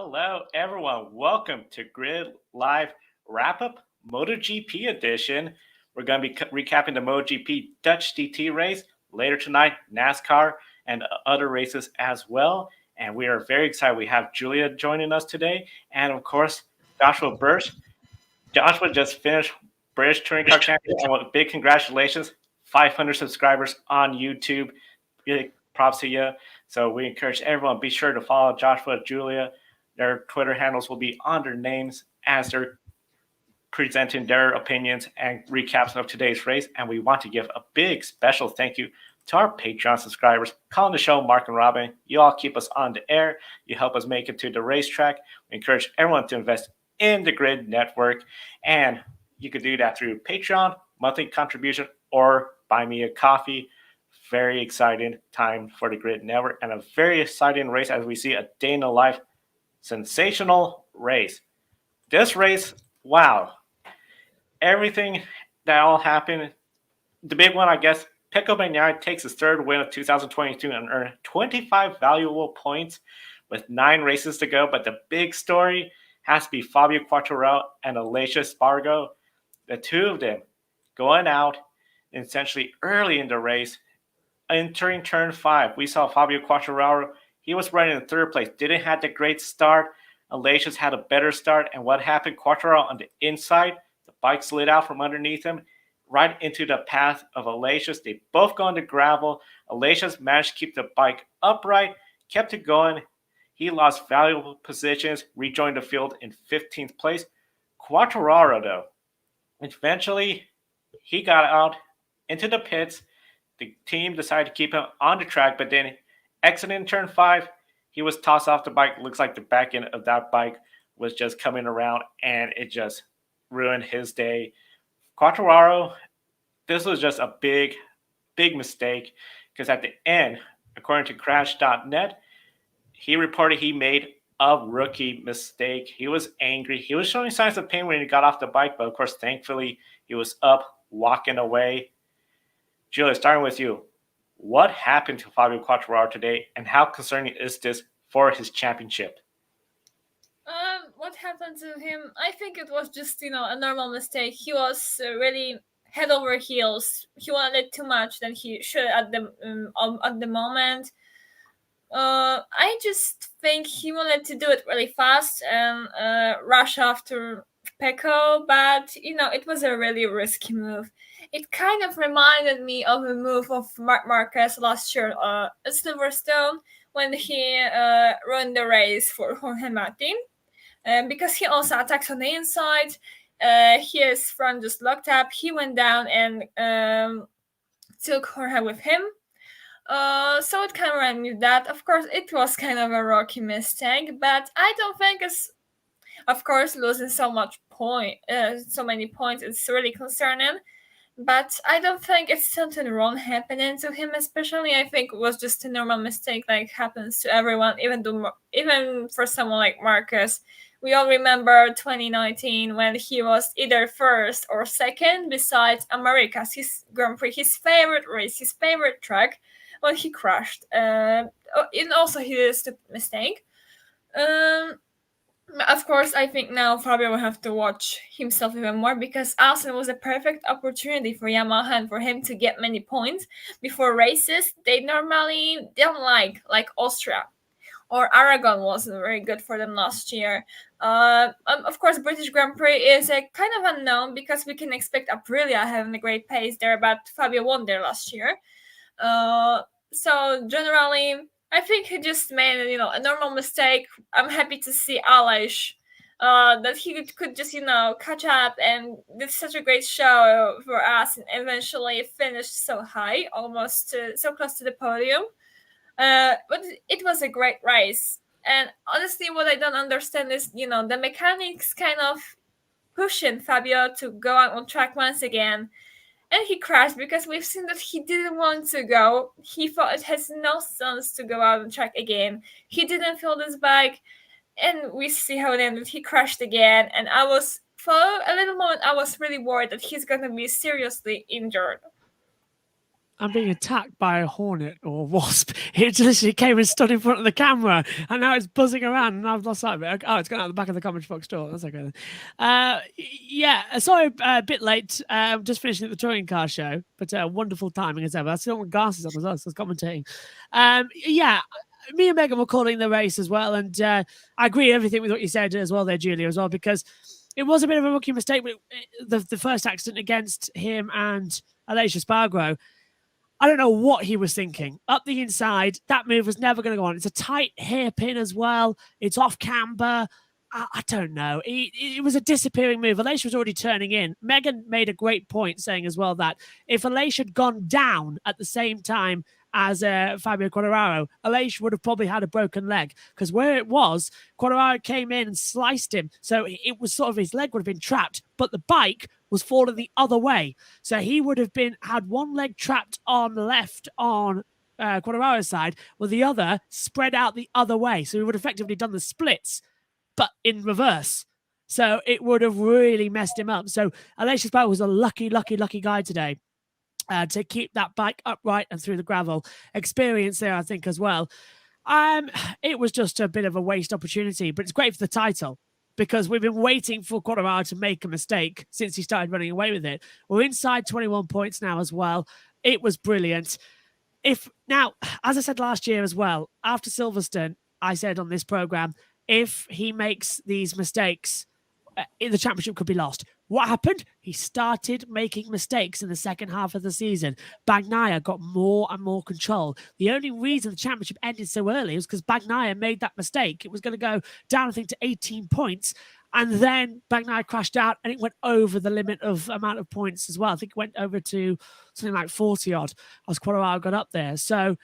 Hello, everyone. Welcome to Grid Live Wrap Up MotoGP Edition. We're going to be recapping the MotoGP Dutch DT race later tonight, NASCAR, and other races as well. And we are very excited. We have Julia joining us today, and of course, Joshua Birch. Joshua just finished British Touring Car Champion, and with big congratulations, 500 subscribers on YouTube. Big props to you. So we encourage everyone, be sure to follow Joshua, Julia. Their Twitter handles will be on their names as they're presenting their opinions and recaps of today's race. And we want to give a big special thank you to our Patreon subscribers, calling the show Mark and Robin. You all keep us on the air. You help us make it to the racetrack. We encourage everyone to invest in the Grid Network. And you could do that through Patreon, monthly contribution, or buy me a coffee. Very exciting time for the Grid Network and a very exciting race as we see a day in the life. Sensational race. This race, wow. Everything that all happened. The big one, I guess, Pecco Bagnaia takes his third win of 2022 and earned 25 valuable points with 9 races to go. But the big story has to be Fabio Quartararo and Aleix Espargaró. The two of them going out essentially early in the race. Entering turn 5, we saw Fabio Quartararo. He was running in third place, didn't have the great start. Aleix had a better start, and what happened? Cuatro on the inside, the bike slid out from underneath him, right into the path of Aleix. They both go into gravel. Aleix managed to keep the bike upright, kept it going. He lost valuable positions, rejoined the field in 15th place. Quartararo, though, eventually he got out into the pits. The team decided to keep him on the track, but then exiting turn 5, he was tossed off the bike. Looks like the back end of that bike was just coming around, and it just ruined his day. Quartararo, this was just a big mistake because at the end, according to Crash.net, he reported he made a rookie mistake. He was angry. He was showing signs of pain when he got off the bike, but of course, thankfully, he was up, walking away. Julia, starting with you. What happened to Fabio Quartararo today, and how concerning is this for his championship? What happened to him? I think it was just a normal mistake. He was really head over heels. He wanted too much than he should at the moment. I just think he wanted to do it really fast and rush after Pecco, but it was a really risky move. It kind of reminded me of a move of Marc Marquez last year at Silverstone when he ran the race for Jorge Martin, because he also attacks on the inside. His front just locked up. He went down and took Jorge with him. So it kind of reminded me of that. Of course, it was kind of a rocky mistake, but I don't think it's, of course, losing so many points. It's really concerning. But I don't think it's something wrong happening to him, especially. I think it was just a normal mistake, like happens to everyone, even for someone like Marcus. We all remember 2019 when he was either first or second, besides America's, his Grand Prix, his favorite race, his favorite track, when he crashed. And also he did a stupid mistake. Of course, I think now Fabio will have to watch himself even more, because Assen was a perfect opportunity for Yamaha and for him to get many points before races they normally don't like Austria. Or Aragon wasn't very good for them last year. Of course, British Grand Prix is a kind of unknown because we can expect Aprilia having a great pace there, but Fabio won there last year. So generally, I think he just made a normal mistake. I'm happy to see Aleix that he could just catch up and did such a great show for us, and eventually finished so high, almost so close to the podium. But it was a great race, and honestly, what I don't understand is the mechanics kind of pushing Fabio to go out on track once again. And he crashed because we've seen that he didn't want to go. He thought it has no sense to go out on track again. He didn't feel this bike, and we see how it ended. He crashed again, and for a little moment, I was really worried that he's going to be seriously injured. I'm being attacked by a hornet or a wasp. It literally came and stood in front of the camera, and now it's buzzing around, and I've lost sight of it. Oh, it's gone out the back of the commentary box door. That's okay. Yeah, sorry, a bit late. Just finishing the touring car show, but wonderful timing as ever. I still want glasses on as well, so I was commentating. Yeah, me and Megan were calling the race as well, and I agree everything with what you said as well there, Julia, as well, because it was a bit of a rookie mistake. The first accident against him and Aleix Espargaró, I don't know what he was thinking. Up the inside, that move was never going to go on. It's a tight hairpin as well. It's off camber. I don't know. It was a disappearing move. Aleix was already turning in. Megan made a great point saying as well that if Aleix had gone down at the same time as Fabio Quartararo, Aleix would have probably had a broken leg, because where it was, Quartararo came in and sliced him. So it was sort of, his leg would have been trapped, but the bike was falling the other way. So he would have had one leg trapped on the left on Quartararo's side, with the other spread out the other way. So he would have effectively done the splits, but in reverse. So it would have really messed him up. So Aleix Espargaró was a lucky guy today to keep that bike upright and through the gravel. Experience there, I think, as well. It was just a bit of a waste opportunity, but it's great for the title, because we've been waiting for Quartararo to make a mistake since he started running away with it. We're inside 21 points now as well. It was brilliant. Now, as I said last year as well, after Silverstone, I said on this program, if he makes these mistakes, the championship could be lost. What happened? He started making mistakes in the second half of the season. Bagnaia got more and more control. The only reason the championship ended so early was because Bagnaia made that mistake. It was going to go down, I think, to 18 points. And then Bagnaia crashed out, and it went over the limit of amount of points as well. I think it went over to something like 40 odd as Quartararo got up there. So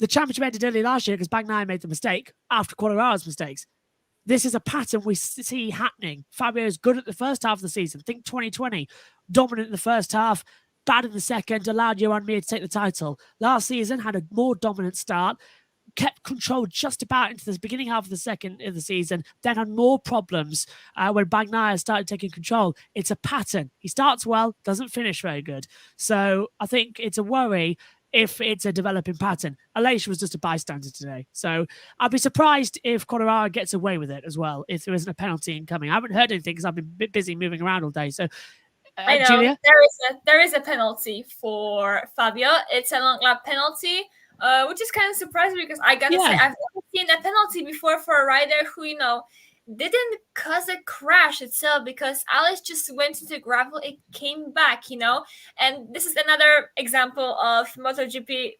the championship ended early last year because Bagnaia made the mistake after Quartararo's mistakes. This is a pattern we see happening. Fabio is good at the first half of the season. Think 2020. Dominant in the first half, bad in the second, allowed Joan Mir to take the title. Last season, had a more dominant start, kept control just about into the beginning half of the second of the season, then had more problems when Bagnaia started taking control. It's a pattern. He starts well, doesn't finish very good. So I think it's a worry if it's a developing pattern. Aleix was just a bystander today. So I'd be surprised if Quartararo gets away with it as well, if there isn't a penalty incoming. I haven't heard anything because I've been a bit busy moving around all day. So, I know, Julia? there is a penalty for Fabio. It's a long lap penalty, which is kind of surprising because I gotta say, I've never seen a penalty before for a rider who, didn't cause a crash itself, because Alice just went into gravel, it came back, and this is another example of MotoGP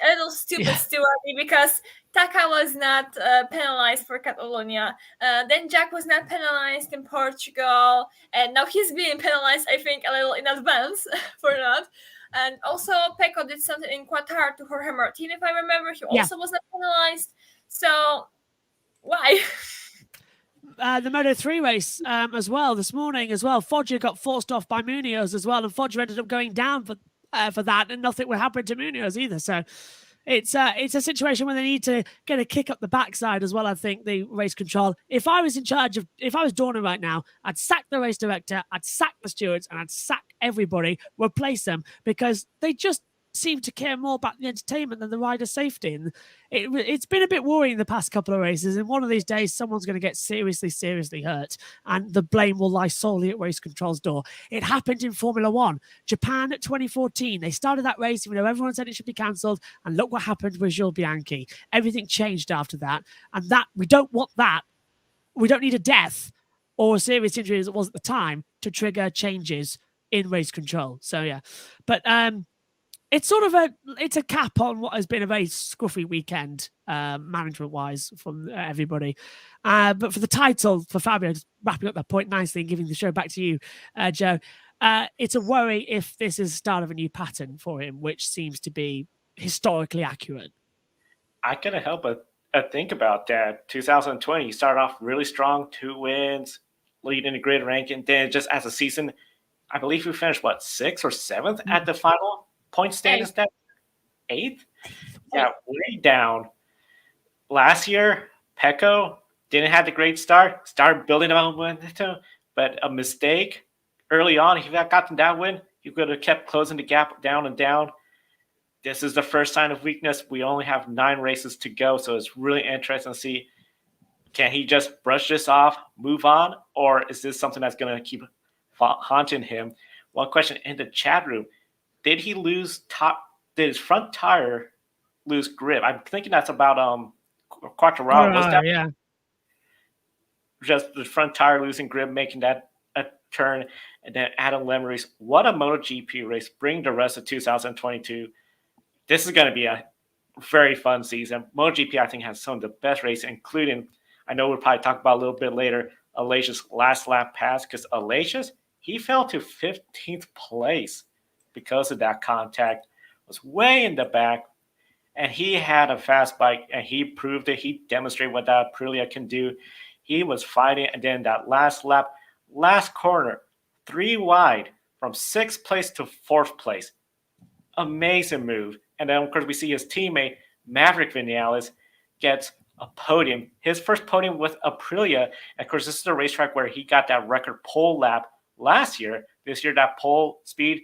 a little stupid stewarding, because Taka was not penalized for Catalonia, then Jack was not penalized in Portugal, and now he's being penalized, I think, a little in advance for that. And also Pecco did something in Cuatro to Jorge Martin, if I remember. He also was not penalized. So why? The Moto3 race as well this morning as well. Foggia got forced off by Munoz as well, and Foggia ended up going down for that, and nothing would happen to Munoz either. So it's a situation where they need to get a kick up the backside as well. I think the race control. If I was Dorna right now, I'd sack the race director, I'd sack the stewards, and I'd sack everybody, replace them, because they just seem to care more about the entertainment than the rider safety. And it's been a bit worrying the past couple of races, and one of these days someone's going to get seriously hurt, and the blame will lie solely at race control's door. It happened in Formula One. Japan at 2014, they started that race even though everyone said it should be cancelled, and look what happened with Jules Bianchi. Everything changed after that, and that we don't want that. We don't need a death or a serious injury as it was at the time to trigger changes in race control. So yeah, but it's sort of a cap on what has been a very scruffy weekend, management-wise, from everybody. But for the title, for Fabio, just wrapping up that point nicely and giving the show back to you, Joe, it's a worry if this is the start of a new pattern for him, which seems to be historically accurate. I couldn't help but think about that. 2020, he started off really strong, 2 wins, leading the grid ranking. Then just as a season, I believe we finished, 6th or 7th at the final point standings? 8th? Yeah, way down. Last year, Pecco didn't have the great start, started building up momentum, but a mistake early on, if he had gotten that win, he could have kept closing the gap down and down. this is the first sign of weakness. We only have 9 races to go, so it's really interesting to see, can he just brush this off, move on, or is this something that's going to keep haunting him? One question in the chat room, did his front tire lose grip? I'm thinking that's about Quartararo. Was that just the front tire losing grip, making that a turn? And then Adam Lemery's, what a MotoGP race. Bring the rest of 2022. This is going to be a very fun season. MotoGP, I think, has some of the best races, including, I know we'll probably talk about a little bit later, Aleix's last lap pass, because Aleix, he fell to 15th place because of that contact. Was way in the back, and he had a fast bike, and he proved it. He demonstrated what that Aprilia can do. He was fighting, and then that last lap, last corner, 3 wide from 6th place to 4th place. Amazing move. And then, of course, we see his teammate, Maverick Vinales, gets a podium. His first podium with Aprilia. And of course, this is a racetrack where he got that record pole lap last year. This year, that pole speed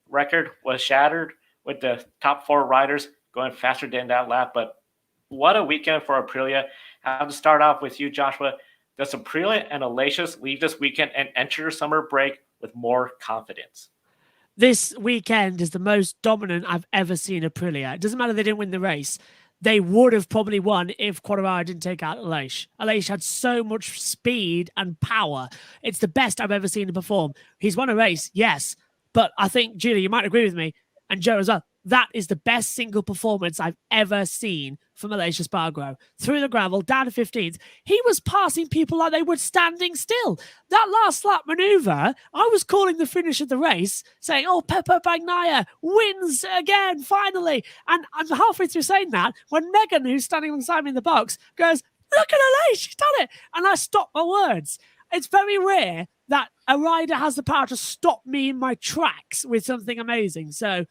record was shattered with the top 4 riders going faster than that lap. But what a weekend for Aprilia. I have to start off with you, Joshua. Does Aprilia and Aleix leave this weekend and enter summer break with more confidence? This weekend is the most dominant I've ever seen Aprilia. It doesn't matter they didn't win the race. They would have probably won if Quartararo didn't take out Aleix. Aleix had so much speed and power. It's the best I've ever seen him perform. He's won a race, yes. But I think, Julie, you might agree with me, and Joe as well, that is the best single performance I've ever seen from Aleix Espargaró. Through the gravel, down to 15th. He was passing people like they were standing still. That last lap maneuver, I was calling the finish of the race, saying, oh, Pecco Bagnaia wins again, finally. And I'm halfway through saying that when Megan, who's standing alongside me in the box, goes, look at Aleix, she's done it. And I stopped my words. It's very rare that a rider has the power to stop me in my tracks with something amazing. So,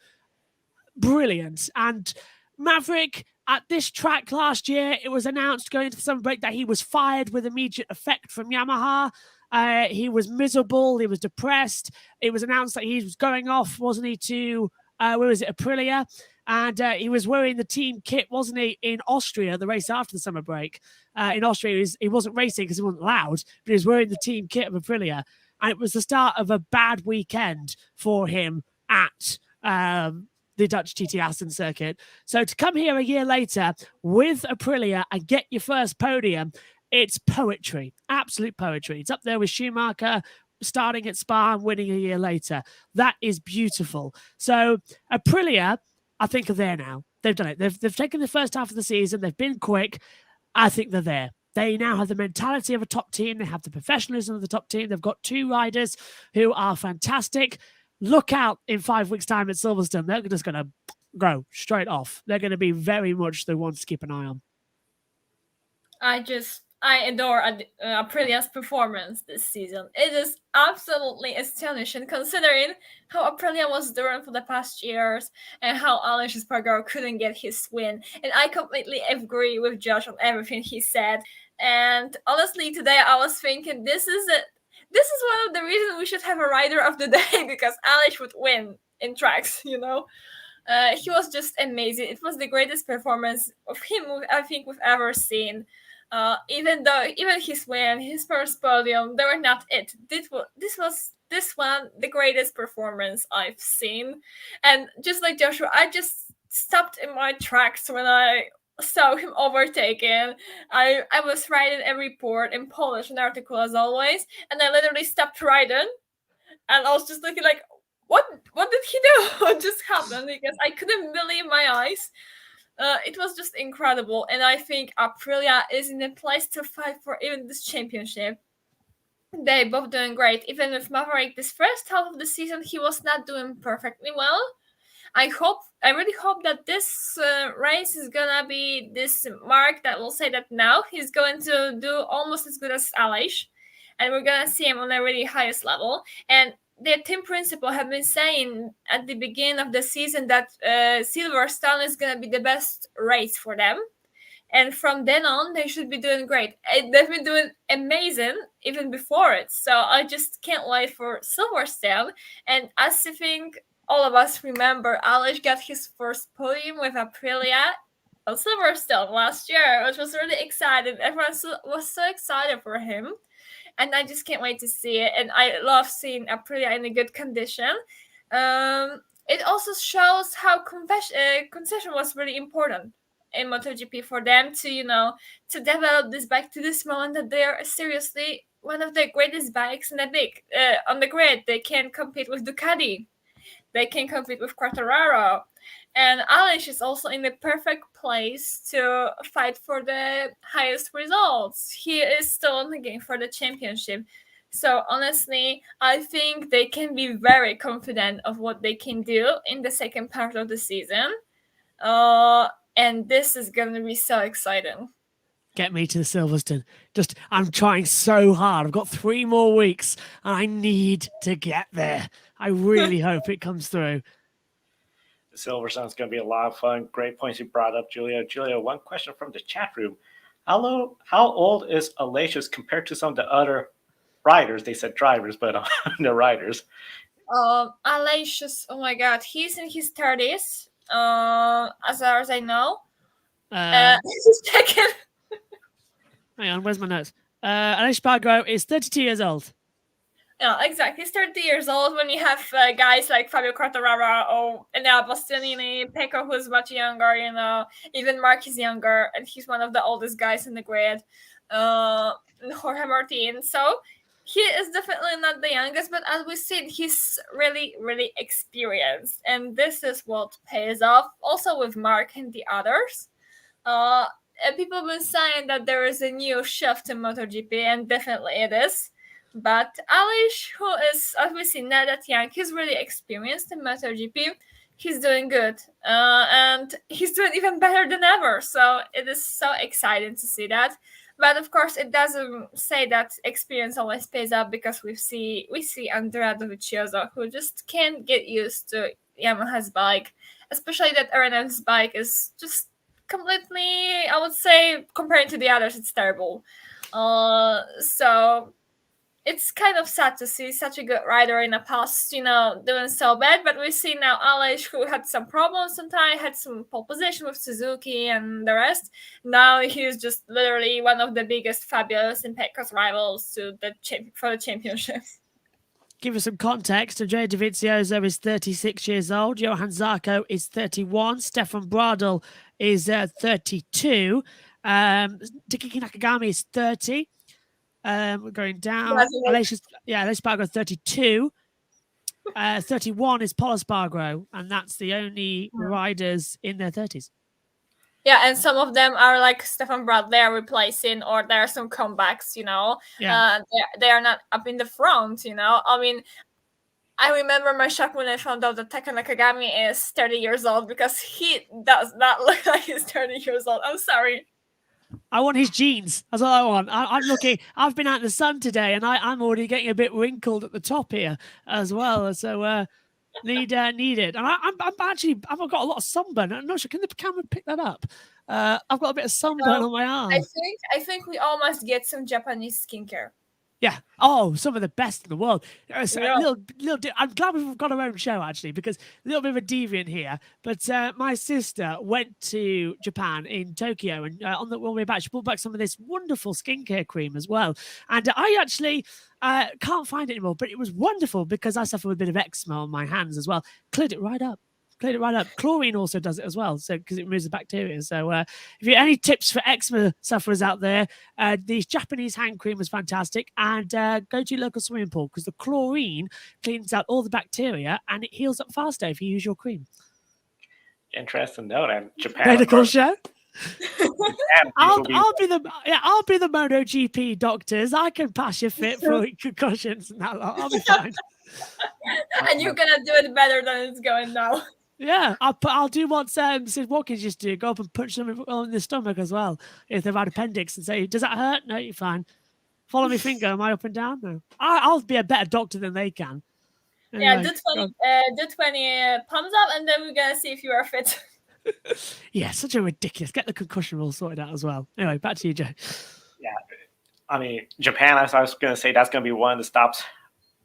brilliant. And Maverick, at this track last year, it was announced going into the summer break that he was fired with immediate effect from Yamaha. He was miserable. He was depressed. It was announced that he was going off, wasn't he, to, where was it, Aprilia? And he was wearing the team kit, wasn't he, in Austria, the race after the summer break. In Austria, he wasn't racing because he wasn't allowed, but he was wearing the team kit of Aprilia. And it was the start of a bad weekend for him at the Dutch TT Assen circuit. So to come here a year later with Aprilia and get your first podium, it's poetry, absolute poetry. It's up there with Schumacher starting at Spa and winning a year later. That is beautiful. So Aprilia, I think, are there now. They've done it. They've taken the first half of the season. They've been quick. I think they're there. They now have the mentality of a top team. They have the professionalism of the top team. They've got 2 riders who are fantastic. Look out in 5 weeks' time at Silverstone. They're just going to go straight off. They're going to be very much the ones to keep an eye on. I adore Aprilia's performance this season. It is absolutely astonishing considering how Aprilia was doing for the past years and how Aleix Espargaró couldn't get his win. And I completely agree with Josh on everything he said. And honestly, today I was thinking this is one of the reasons we should have a rider of the day, because Aleix would win in tracks, you know. He was just amazing. It was the greatest performance of him I think we've ever seen. Even his win, his first podium, they were not it. This one the greatest performance I've seen. And just like Joshua, I just stopped in my tracks when I saw him overtaken. I was writing a report in Polish, an article as always, and I literally stopped writing, and I was just looking like, what did he do? What just happened? Because I couldn't believe my eyes. It was just incredible, and I think Aprilia is in a place to fight for even this championship. They both doing great. Even with Maverick, this first half of the season, he was not doing perfectly well. I really hope that this race is gonna be this mark that will say that now he's going to do almost as good as Aleix, and we're gonna see him on a really highest level. And the team principal have been saying at the beginning of the season that Silverstone is gonna be the best race for them, and from then on they should be doing great. They've been doing amazing even before it, so I just can't wait for Silverstone. And as I think all of us remember, Aleix got his first podium with Aprilia on Silverstone last year, which was really exciting. Everyone was so excited for him, and I just can't wait to see it. And I love seeing Aprilia in a good condition. It also shows how concession was really important in MotoGP for them to develop this bike to this moment that they are seriously one of the greatest bikes in on the grid. They can compete with Ducati. They can compete with Quartararo. And Aleix is also in the perfect place to fight for the highest results. He is still in the game for the championship. So honestly, I think they can be very confident of what they can do in the second part of the season. And this is going to be so exciting. Get me to the Silverstone. I'm trying so hard. I've got 3 more weeks and I need to get there. I really hope it comes through. Silverstone's going to be a lot of fun. Great points you brought up, Julia. Julia, one question from the chat room. How old is Alicia compared to some of the other riders? They said drivers, but the riders. Aleix, oh my God, he's in his 30s, as far as I know. Just checking. Hang on, where's my notes? Aleix Espargaró is 32 years old. Yeah, exactly. He's 30 years old when you have guys like Fabio Quartararo and now Bastianini, Pecco, who's much younger, even Mark is younger, and he's one of the oldest guys in the grid, Jorge Martin. So he is definitely not the youngest, but as we've seen, he's really, really experienced, and this is what pays off. Also with Mark and the others. People have been saying that there is a new shift in MotoGP, and definitely it is. But Aleix, who is obviously not that young, he's really experienced in MotoGP. He's doing good. And he's doing even better than ever. So it is so exciting to see that. But of course, it doesn't say that experience always pays up, because we see Andrea Dovizioso, who just can't get used to Yamaha's bike. Especially that RNF's bike is just completely, I would say, compared to the others, it's terrible. So it's kind of sad to see such a good rider in the past, doing so bad. But we see now Aleix, who had some problems sometimes, had some pole position with Suzuki and the rest. Now he's just literally one of the biggest Fabios and Pecco's rivals for the championship. Give us some context. Andrea Dovizioso is 36 years old. Johann Zarco is 31. Stefan Bradl is 32. Takaki Nakagami is 30. We're going down. Aleix Espargaró 32. 31 is Pol Espargaro, and that's the only riders in their 30s. Yeah, and some of them are like Stefan Bradl, they're replacing, or there are some comebacks, Yeah. They are not up in the front, I mean, I remember my shock when I found out that Taka Nakagami is 30 years old, because he does not look like he's 30 years old. I'm sorry. I want his jeans. That's all I want. I'm looking. I've been out in the sun today, and I'm already getting a bit wrinkled at the top here as well. So need it. And I've got a lot of sunburn. I'm not sure. Can the camera pick that up? I've got a bit of sunburn on my arm. I think we all must get some Japanese skincare. Yeah. Oh, some of the best in the world. I'm glad we've got our own show, actually, because a little bit of a deviant here. But my sister went to Japan in Tokyo, and on the way back, she brought back some of this wonderful skincare cream as well. And I actually can't find it anymore, but it was wonderful because I suffer with a bit of eczema on my hands as well. Cleared it right up. Chlorine also does it as well, so because it removes the bacteria. So if you have any tips for eczema sufferers out there, the Japanese hand cream was fantastic, and go to your local swimming pool, because the chlorine cleans out all the bacteria and it heals up faster if you use your cream. Interesting note. And Japan. Medical show. I'll be the MotoGP doctors. I can pass your fit for concussions and that lot. I'll be fine. And you're gonna do it better than it's going now. Yeah, I'll do what Sid Watkins used to do, go up and punch them in the stomach as well if they've had appendix, and say, does that hurt? No, you're fine. Follow me finger. Am I up and down? No. I'll be a better doctor than they can. Anyway, yeah, do 20 palms up, and then we're going to see if you are fit. Yeah, such a ridiculous. Get the concussion rule sorted out as well. Anyway, back to you, Joe. Yeah, I mean, Japan, as I was going to say, that's going to be one of the stops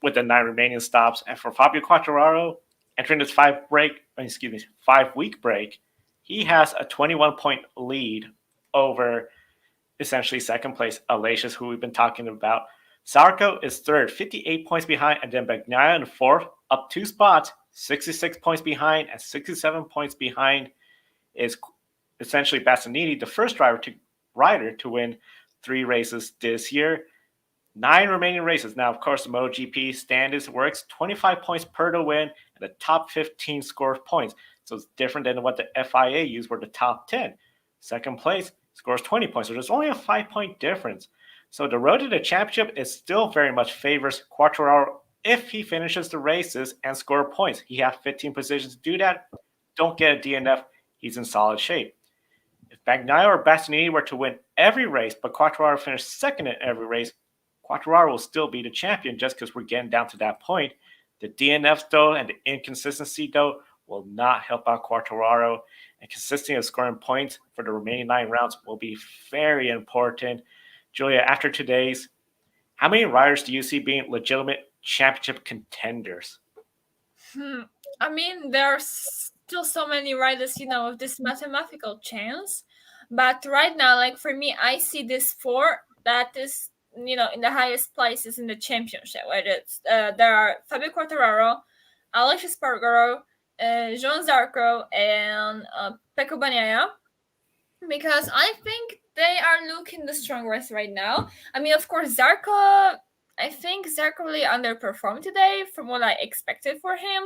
with the 9 remaining stops. And for Fabio Quartararo, entering this 5-week break, he has a 21-point lead over essentially second place Aleix, who we've been talking about. Zarco is third, 58 points behind, and then Bagnaia in fourth, up 2 spots, 66 points behind, and 67 points behind is essentially Bastianini, the first rider to win 3 races this year. 9 remaining races. Now, of course, the MotoGP standings works 25 points per to win, and the top 15 scores points. So it's different than what the FIA used, where the top 10. Second place scores 20 points. So there's only a 5-point difference. So the road to the championship is still very much favors Quartararo if he finishes the races and score points. He has 15 positions to do that. Don't get a DNF. He's in solid shape. If Bagnaia or Bastianini were to win every race, but Cuatro finished second in every race, Cuatro will still be the champion just because we're getting down to that point. The DNFs, though, and the inconsistency, though, will not help out Cuatro. And consistency of scoring points for the remaining 9 rounds will be very important. Julia, after today's, how many riders do you see being legitimate championship contenders? I mean, there are still so many riders, with this mathematical chance. But right now, like for me, I see this 4 that is, in the highest places in the championship. Where there are Fabio Quartararo, Aleix Espargaró, João Zarco, and Pecco Bagnaia. Because I think they are looking the strongest right now. I mean, of course, Zarco really underperformed today from what I expected for him.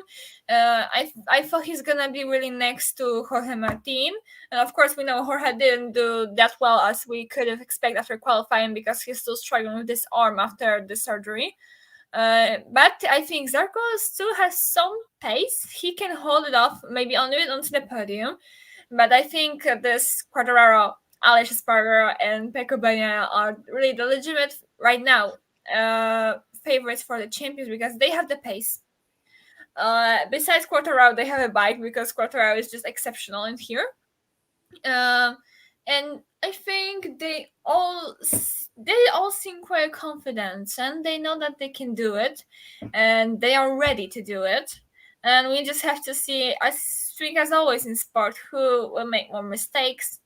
I thought he's gonna be really next to Jorge Martin, and of course we know Jorge didn't do that well as we could have expected after qualifying because he's still struggling with this arm after the surgery. But I think Zarco still has some pace. He can hold it off, maybe onto the podium. But I think this Quartararo, Aleix Espargaró, and Pecco Bagnaia are really the legitimate right now favorites for the champions because they have the pace. Besides Cuatro, they have a bike because Cuatro is just exceptional in here. And I think they all seem quite confident and they know that they can do it and they are ready to do it. And we just have to see, I think as always in sport, who will make more mistakes,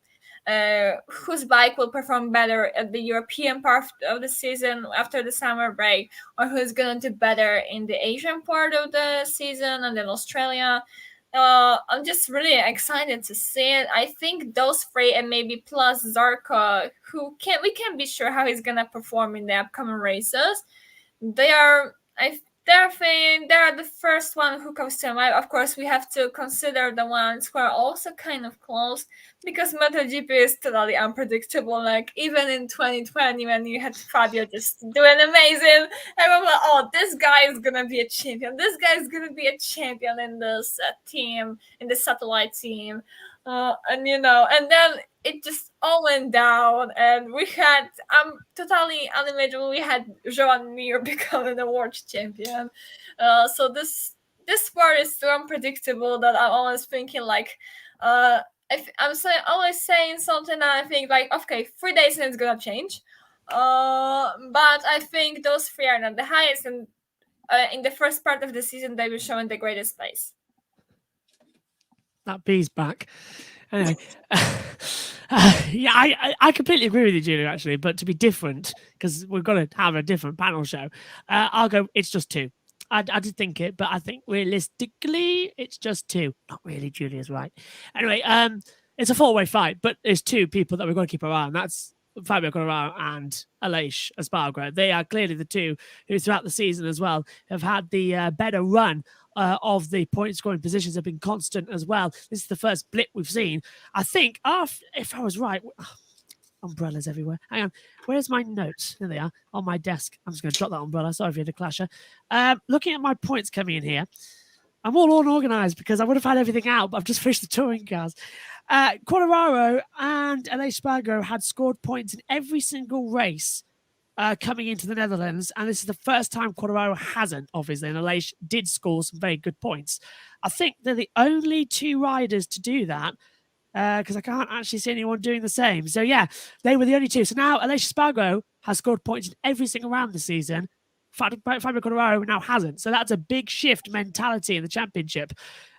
whose bike will perform better at the European part of the season after the summer break, or who's going to do better in the Asian part of the season and then Australia. I'm just really excited to see it. I think those 3 and maybe plus Zarco, we can't be sure how he's gonna perform in the upcoming races. They are the first one who comes to mind. Of course, we have to consider the ones who are also kind of close because MotoGP is totally unpredictable. Like even in 2020 when you had Fabio just doing amazing, everyone was like, oh, this guy is gonna be a champion. This guy is gonna be a champion in this team, in the satellite team. And then it just all went down, and we had totally unimaginable. We had Joan Mir becoming the world champion. So this sport is so unpredictable that I'm always thinking like, I'm always saying something, and I think like, okay, 3 days and it's gonna change. But I think those 3 are not the highest, and in the first part of the season they were showing the greatest pace. That bee's back. Anyway, yeah, I completely agree with you, Julia, actually, but to be different, because we've got to have a different panel show, I'll go, it's just 2. I did think it, but I think realistically, it's just 2. Not really, Julia's right. Anyway, it's a 4-way fight, but there's 2 people that we've got to keep our eye on. That's Fabio Quartararo and Aleix Espargaró. They are clearly the 2 who throughout the season as well have had the better run of the point scoring positions, have been constant as well. This is the first blip we've seen. I think, if I was right, umbrellas everywhere. Hang on, where's my notes? There they are on my desk. I'm just going to drop that umbrella. Sorry if you had a clasher. Looking at my points coming in here, I'm all unorganized because I would have had everything out, but I've just finished the touring cars. Quartararo and Aleix Espargaró had scored points in every single race coming into the Netherlands, and this is the first time Quartararo hasn't, obviously, and Aleix did score some very good points. I think they're the only 2 riders to do that, because I can't actually see anyone doing the same. So yeah, they were the only 2. So now Aleix Espargaró has scored points in every single round this season, Fabio Quartararo now hasn't. So that's a big shift mentality in the championship.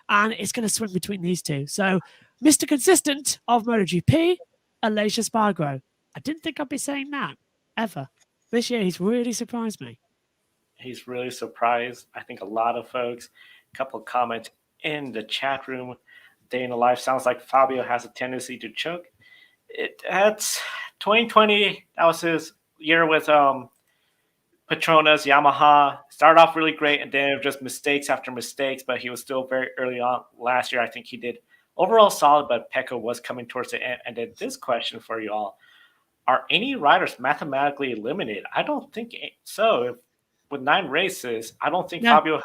And it's going to swing between these two. So Mr. Consistent of MotoGP, Aleix Espargaró. I didn't think I'd be saying that ever. This year, he's really surprised me. He's really surprised. I think a lot of folks. A couple of comments in the chat room. Day in the life sounds like Fabio has a tendency to choke. It's 2020. That was his year with Petronas, Yamaha. Started off really great, and then just mistakes after mistakes, but he was still very early on. Last year, I think he did overall solid, but Pecco was coming towards the end. And then this question for you all. Are any riders mathematically eliminated? I don't think so. With 9 races, I don't think Fabio,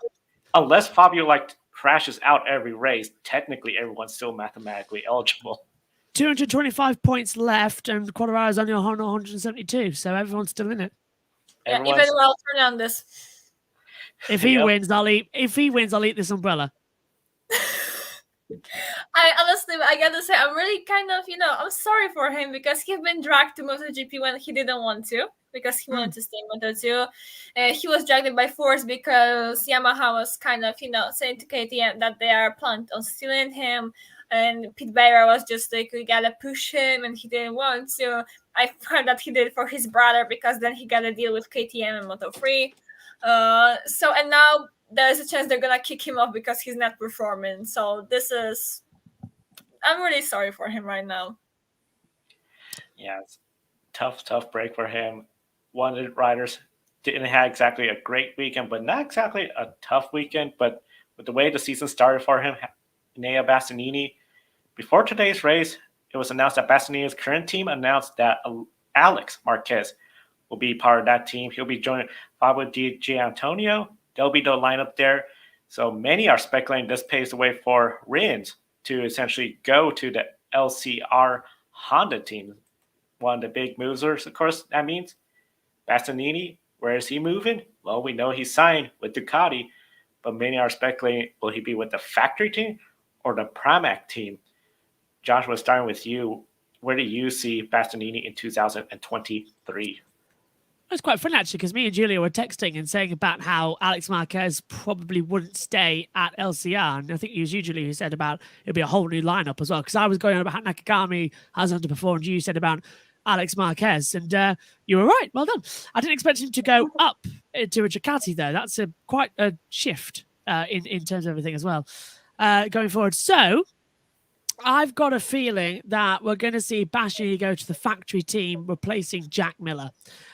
unless Fabio crashes out every race, technically everyone's still mathematically eligible. 225 points left, and Quattararo's only 172, so everyone's still in it. Yeah, even Raul Fernandez. If he wins, I'll eat. If he wins, I'll eat this umbrella. I honestly, I gotta say, I'm really kind of, I'm sorry for him because he's been dragged to MotoGP when he didn't want to, because he wanted to stay in Moto2. He was dragged by force because Yamaha was kind of, saying to KTM that they are planning on stealing him. And Pete Beira was just like, we gotta push him, and he didn't want to. I heard that he did it for his brother because then he got a deal with KTM and Moto3. And now there's a chance they're gonna kick him off because he's not performing. So I'm really sorry for him right now. Yeah, it's tough break for him. One of the riders didn't have exactly a great weekend, but not exactly a tough weekend. But with the way the season started for him, Enea Bastianini, before today's race, it was announced that Bastianini's current team announced that Alex Marquez will be part of that team. He'll be joining Fabio Di Gianantonio. They'll be the lineup there. So many are speculating this paves the way for Rins to essentially go to the LCR Honda team. One of the big movers, of course, that means Bastianini. Where is he moving? Well, we know he's signed with Ducati, but many are speculating, will he be with the factory team or the Pramac team? Joshua, starting with you, where do you see Bastianini in 2023? It's quite funny, actually, because me and Julia were texting and saying about how Alex Marquez probably wouldn't stay at LCR. And I think it was you, Julia, who said about it'd be a whole new lineup as well. Because I was going on about Nakagami has underperformed. You said about Alex Marquez. And you were right. Well done. I didn't expect him to go up to a Ducati, though. That's quite a shift in terms of everything as well going forward. So I've got a feeling that we're going to see Bastianini go to the factory team replacing Jack Miller.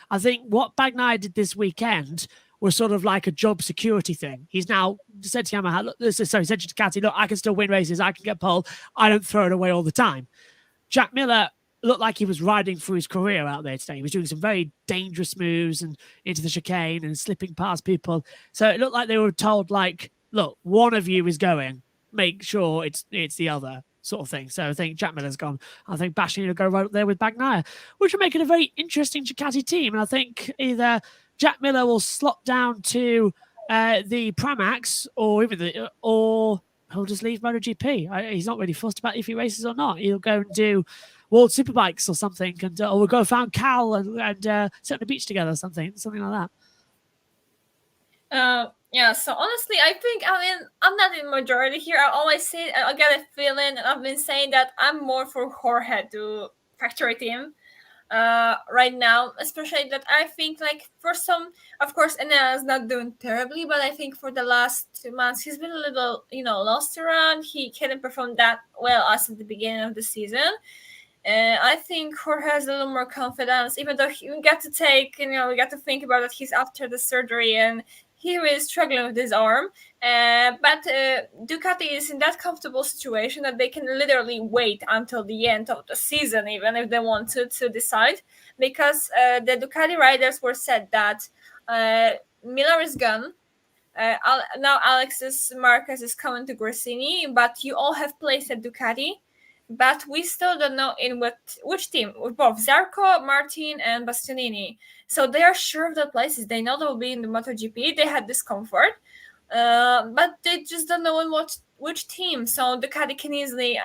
I think what Bagnaia did this weekend was sort of like a job security thing. He's now said to Yamaha, said to Ducati, look, I can still win races. I can get pole. I don't throw it away all the time. Jack Miller looked like he was riding through his career out there today. He was doing some very dangerous moves and into the chicane and slipping past people. So it looked like they were told, look, one of you is going. Make sure it's the other. Sort of thing. So I think Jack Miller's gone. I think Bastianini will go right up there with Bagnaia, which will make it a very interesting Ducati team. And I think either Jack Miller will slot down to the Pramacs, or he'll just leave MotoGP. He's not really fussed about if he races or not. He'll go and do World Superbikes or something, or we'll go find Cal and sit on the beach together, or something like that. Yeah, so honestly, I think, I'm not in majority here. I always say, I get a feeling, and I've been saying that I'm more for Jorge to factory team right now, especially that I think, for some, of course, Enea is not doing terribly, but I think for the last 2 months, he's been a little, lost around. He couldn't perform that well as at the beginning of the season. I think Jorge has a little more confidence, even though we got to think about that he's after the surgery and he was struggling with his arm, but Ducati is in that comfortable situation that they can literally wait until the end of the season, even if they want to decide, because the Ducati riders were said that Miller is gone. Now Alexis Marquez is coming to Gresini, but you all have placed at Ducati. But we still don't know in which team, with both Zarco, Martin, and Bastianini. So they are sure of the places. They know they will be in the MotoGP. They had discomfort, but they just don't know in which team, so Ducati can easily,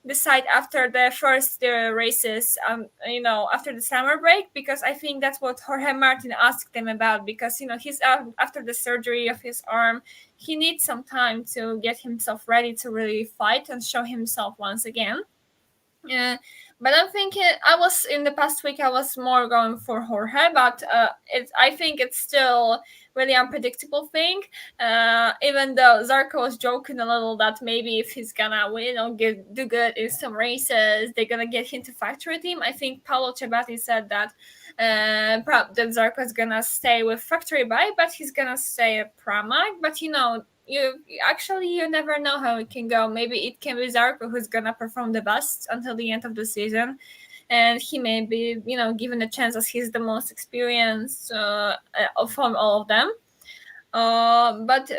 decide after the first races, after the summer break, because I think that's what Jorge Martin asked them about, because, he's after the surgery of his arm, he needs some time to get himself ready to really fight and show himself once again. But I'm thinking, in the past week, I was more going for Jorge, but I think it's still really unpredictable thing. Even though Zarco was joking a little that maybe if he's gonna win or do good in some races, they're gonna get him to factory team. I think Paolo Ciabatti said that that Zarco is gonna stay with factory bike, but he's gonna stay at Pramac. But you never know how it can go. Maybe it can be Zarco who's gonna perform the best until the end of the season, and he may be given a chance as he's the most experienced from all of them. But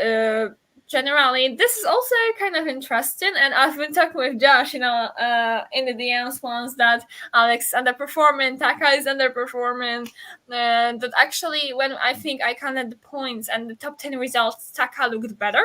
generally, this is also kind of interesting, and I've been talking with Josh, in the DMs once, that Alex underperforming, Taka is underperforming. That actually, when I think I counted the points and the top 10 results, Taka looked better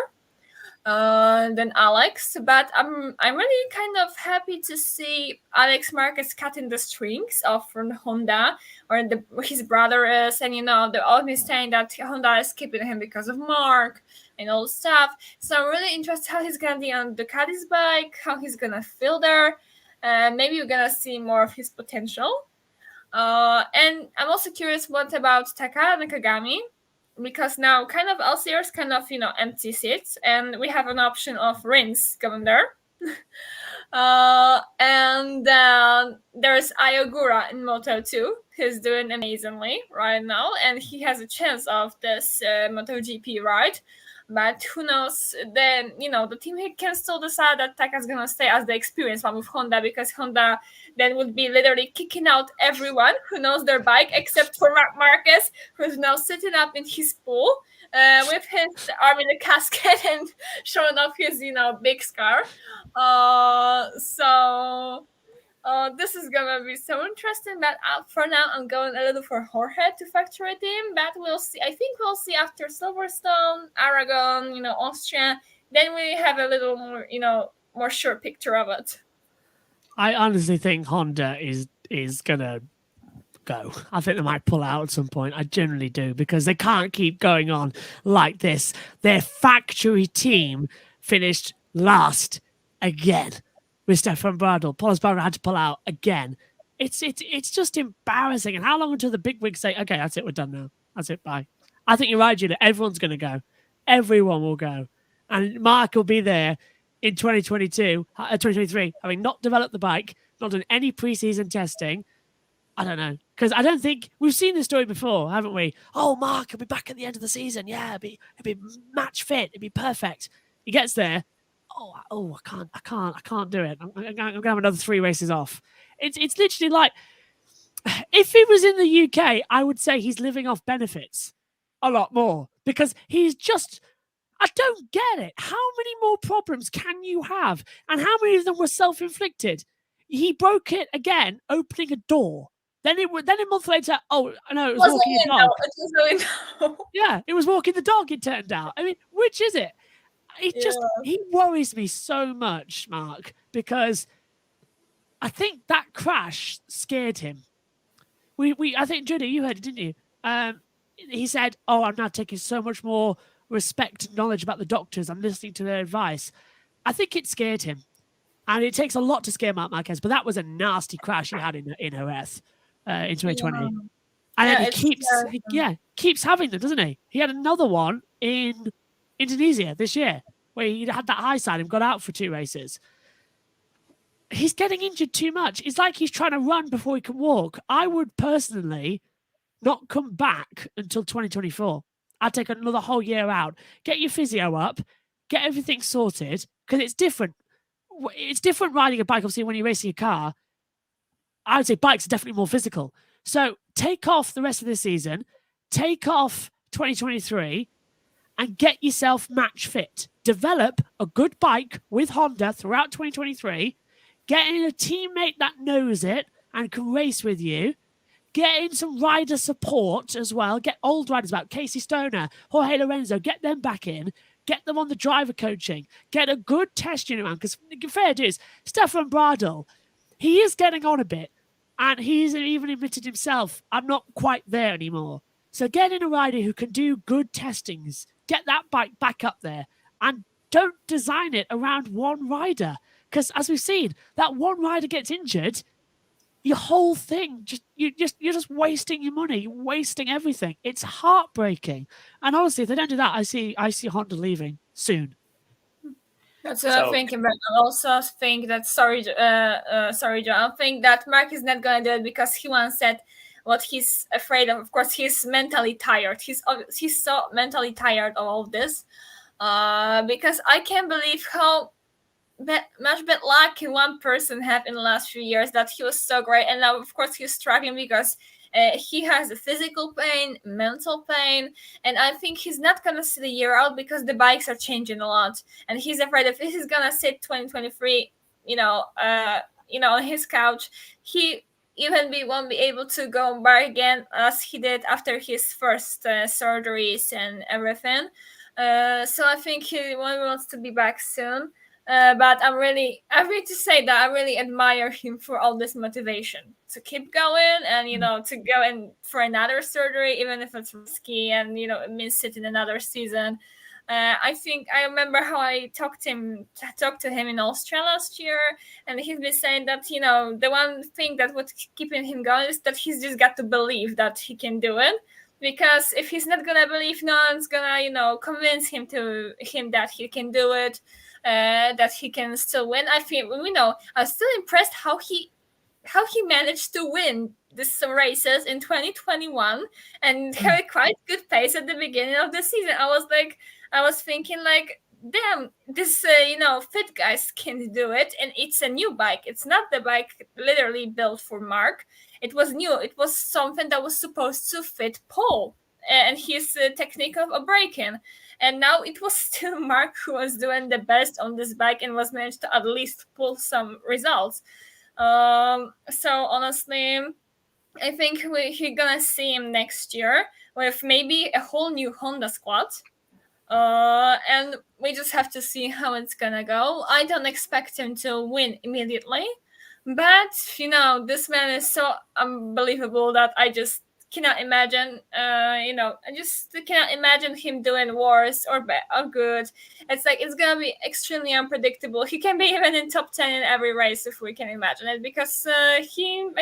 than Alex. But I'm really kind of happy to see Alex Marquez cutting the strings from Honda, or his brother is, and they're always saying that Honda is keeping him because of Mark and all stuff. So I'm really interested how he's gonna be on Ducati's bike, how he's gonna feel there. Maybe we're gonna see more of his potential. And I'm also curious what about Taka Nakagami, because now kind of LCR is kind of empty seats, and we have an option of Rins going there. And there's Ayogura in Moto 2, who's doing amazingly right now, and he has a chance of this MotoGP ride. But who knows? Then the team can still decide that Taka's gonna stay as the experienced one with Honda, because Honda then would be literally kicking out everyone who knows their bike except for Marc Marquez, who's now sitting up in his pool with his arm in a casket and showing off his big scar. So this is gonna be so interesting. But for now, I'm going a little for Jorge to factory team. But we'll see. I think we'll see after Silverstone, Aragon, Austria. Then we have a little more, more sure picture of it. I honestly think Honda is gonna go. I think they might pull out at some point. I generally do, because they can't keep going on like this. Their factory team finished last again with Stefan Bradl. Paul Espargaró had to pull out again. It's just embarrassing. And how long until the big wigs say, okay, that's it, we're done now. That's it, bye. I think you're right, Julia. Everyone's going to go. Everyone will go. And Mark will be there in 2023, having not developed the bike, not done any preseason testing. I don't know. Because I don't think we've seen this story before, haven't we? Oh, Mark will be back at the end of the season. Yeah, it'll be match fit. It'll be perfect. He gets there. I can't do it. I'm gonna have another 3 races off. It's literally like, if he was in the UK, I would say he's living off benefits a lot more, because he's just, I don't get it. How many more problems can you have? And how many of them were self-inflicted? He broke it again, opening a door. Then a month later, oh no, it was walking a dog. It was a window. Yeah, it was walking the dog, it turned out. I mean, which is it? He worries me so much, Mark, because I think that crash scared him. I think, Judy, you heard it, didn't you? He said, "Oh, I'm now taking so much more respect and knowledge about the doctors. I'm listening to their advice." I think it scared him, and it takes a lot to scare Marc Marquez. But that was a nasty crash he had in Jerez in 2020, and he keeps having them, doesn't he? He had another one in Indonesia this year, where he had that high side and got out for 2 races. He's getting injured too much. It's like he's trying to run before he can walk. I would personally not come back until 2024. I'd take another whole year out. Get your physio up, get everything sorted, because it's different. It's different riding a bike, obviously, when you're racing a car. I would say bikes are definitely more physical. So take off the rest of the season, take off 2023, and get yourself match fit. Develop a good bike with Honda throughout 2023. Get in a teammate that knows it and can race with you. Get in some rider support as well. Get old riders back. Casey Stoner, Jorge Lorenzo, get them back in. Get them on the driver coaching. Get a good test unit around. Because fair dues, Stefan Bradl, he is getting on a bit. And he's even admitted himself, I'm not quite there anymore. So get in a rider who can do good testings. Get that bike back up there. And don't design it around one rider. Because as we've seen, that one rider gets injured, your whole thing, you're just wasting your money, wasting everything. It's heartbreaking. And honestly, if they don't do that, I see Honda leaving soon. That's what I'm thinking, but I also think that sorry, John. I think that Mark is not gonna do it because he once said what he's afraid of. Of course, he's mentally tired. He's so mentally tired of all this. Because I can't believe how much bad luck one person had in the last few years, that he was so great, and now of course he's struggling because he has a physical pain, mental pain, and I think he's not gonna sit a year out because the bikes are changing a lot, and he's afraid if he's gonna sit 2023, on his couch, he won't be able to go back again as he did after his first surgeries and everything. So I think he wants to be back soon. But I'm really to say that I really admire him for all this motivation to keep going and, to go in for another surgery, even if it's risky and, it means sitting another season. I think I remember how I talked to him in Austria last year, and he's been saying that, the one thing that would keeping him going is that he's just got to believe that he can do it. Because if he's not gonna believe, no one's gonna, convince him that he can do it. That he can still win. I think I'm still impressed how he managed to win these races in 2021 and have a quite good pace at the beginning of the season. I was thinking damn, this fit guys can do it, and it's a new bike. It's not the bike literally built for Mark. It was new. It was something that was supposed to fit Paul and his technique of braking. And now it was still Mark who was doing the best on this bike and was managed to at least pull some results. So honestly, I think we're gonna see him next year with maybe a whole new Honda squad. And we just have to see how it's gonna go. I don't expect him to win immediately, but this man is so unbelievable that I just cannot imagine, I just cannot imagine him doing worse or bad or good. It's gonna be extremely unpredictable. He can be even in top 10 in every race if we can imagine it, because I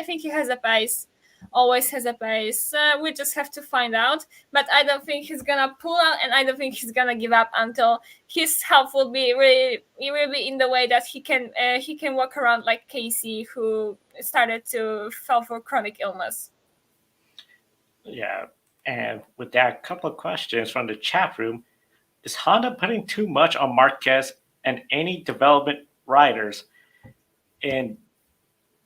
think he has a pace, always has a pace. We just have to find out, but I don't think he's gonna pull out, and I don't think he's gonna give up until his health will be really in the way that he can walk around like Casey, who started to fall for chronic illness. Yeah, and with that, a couple of questions from the chat room. Is Honda putting too much on Marquez and any development riders? And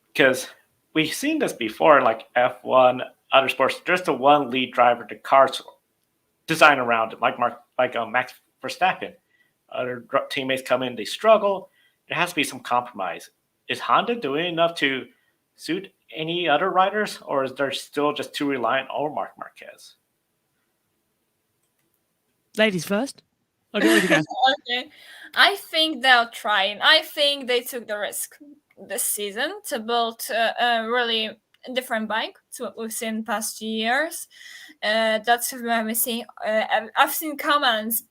because we've seen this before, like F1, other sports, there's the one lead driver, the cars design around it, like Max Verstappen. Other teammates come in, they struggle. There has to be some compromise. Is Honda doing enough to suit any other riders, or is there still just too reliant on Marc Marquez? Ladies first. Okay. I think they're trying. I think they took the risk this season to build a really different bike to what we've seen past years. That's what we see. I've seen comments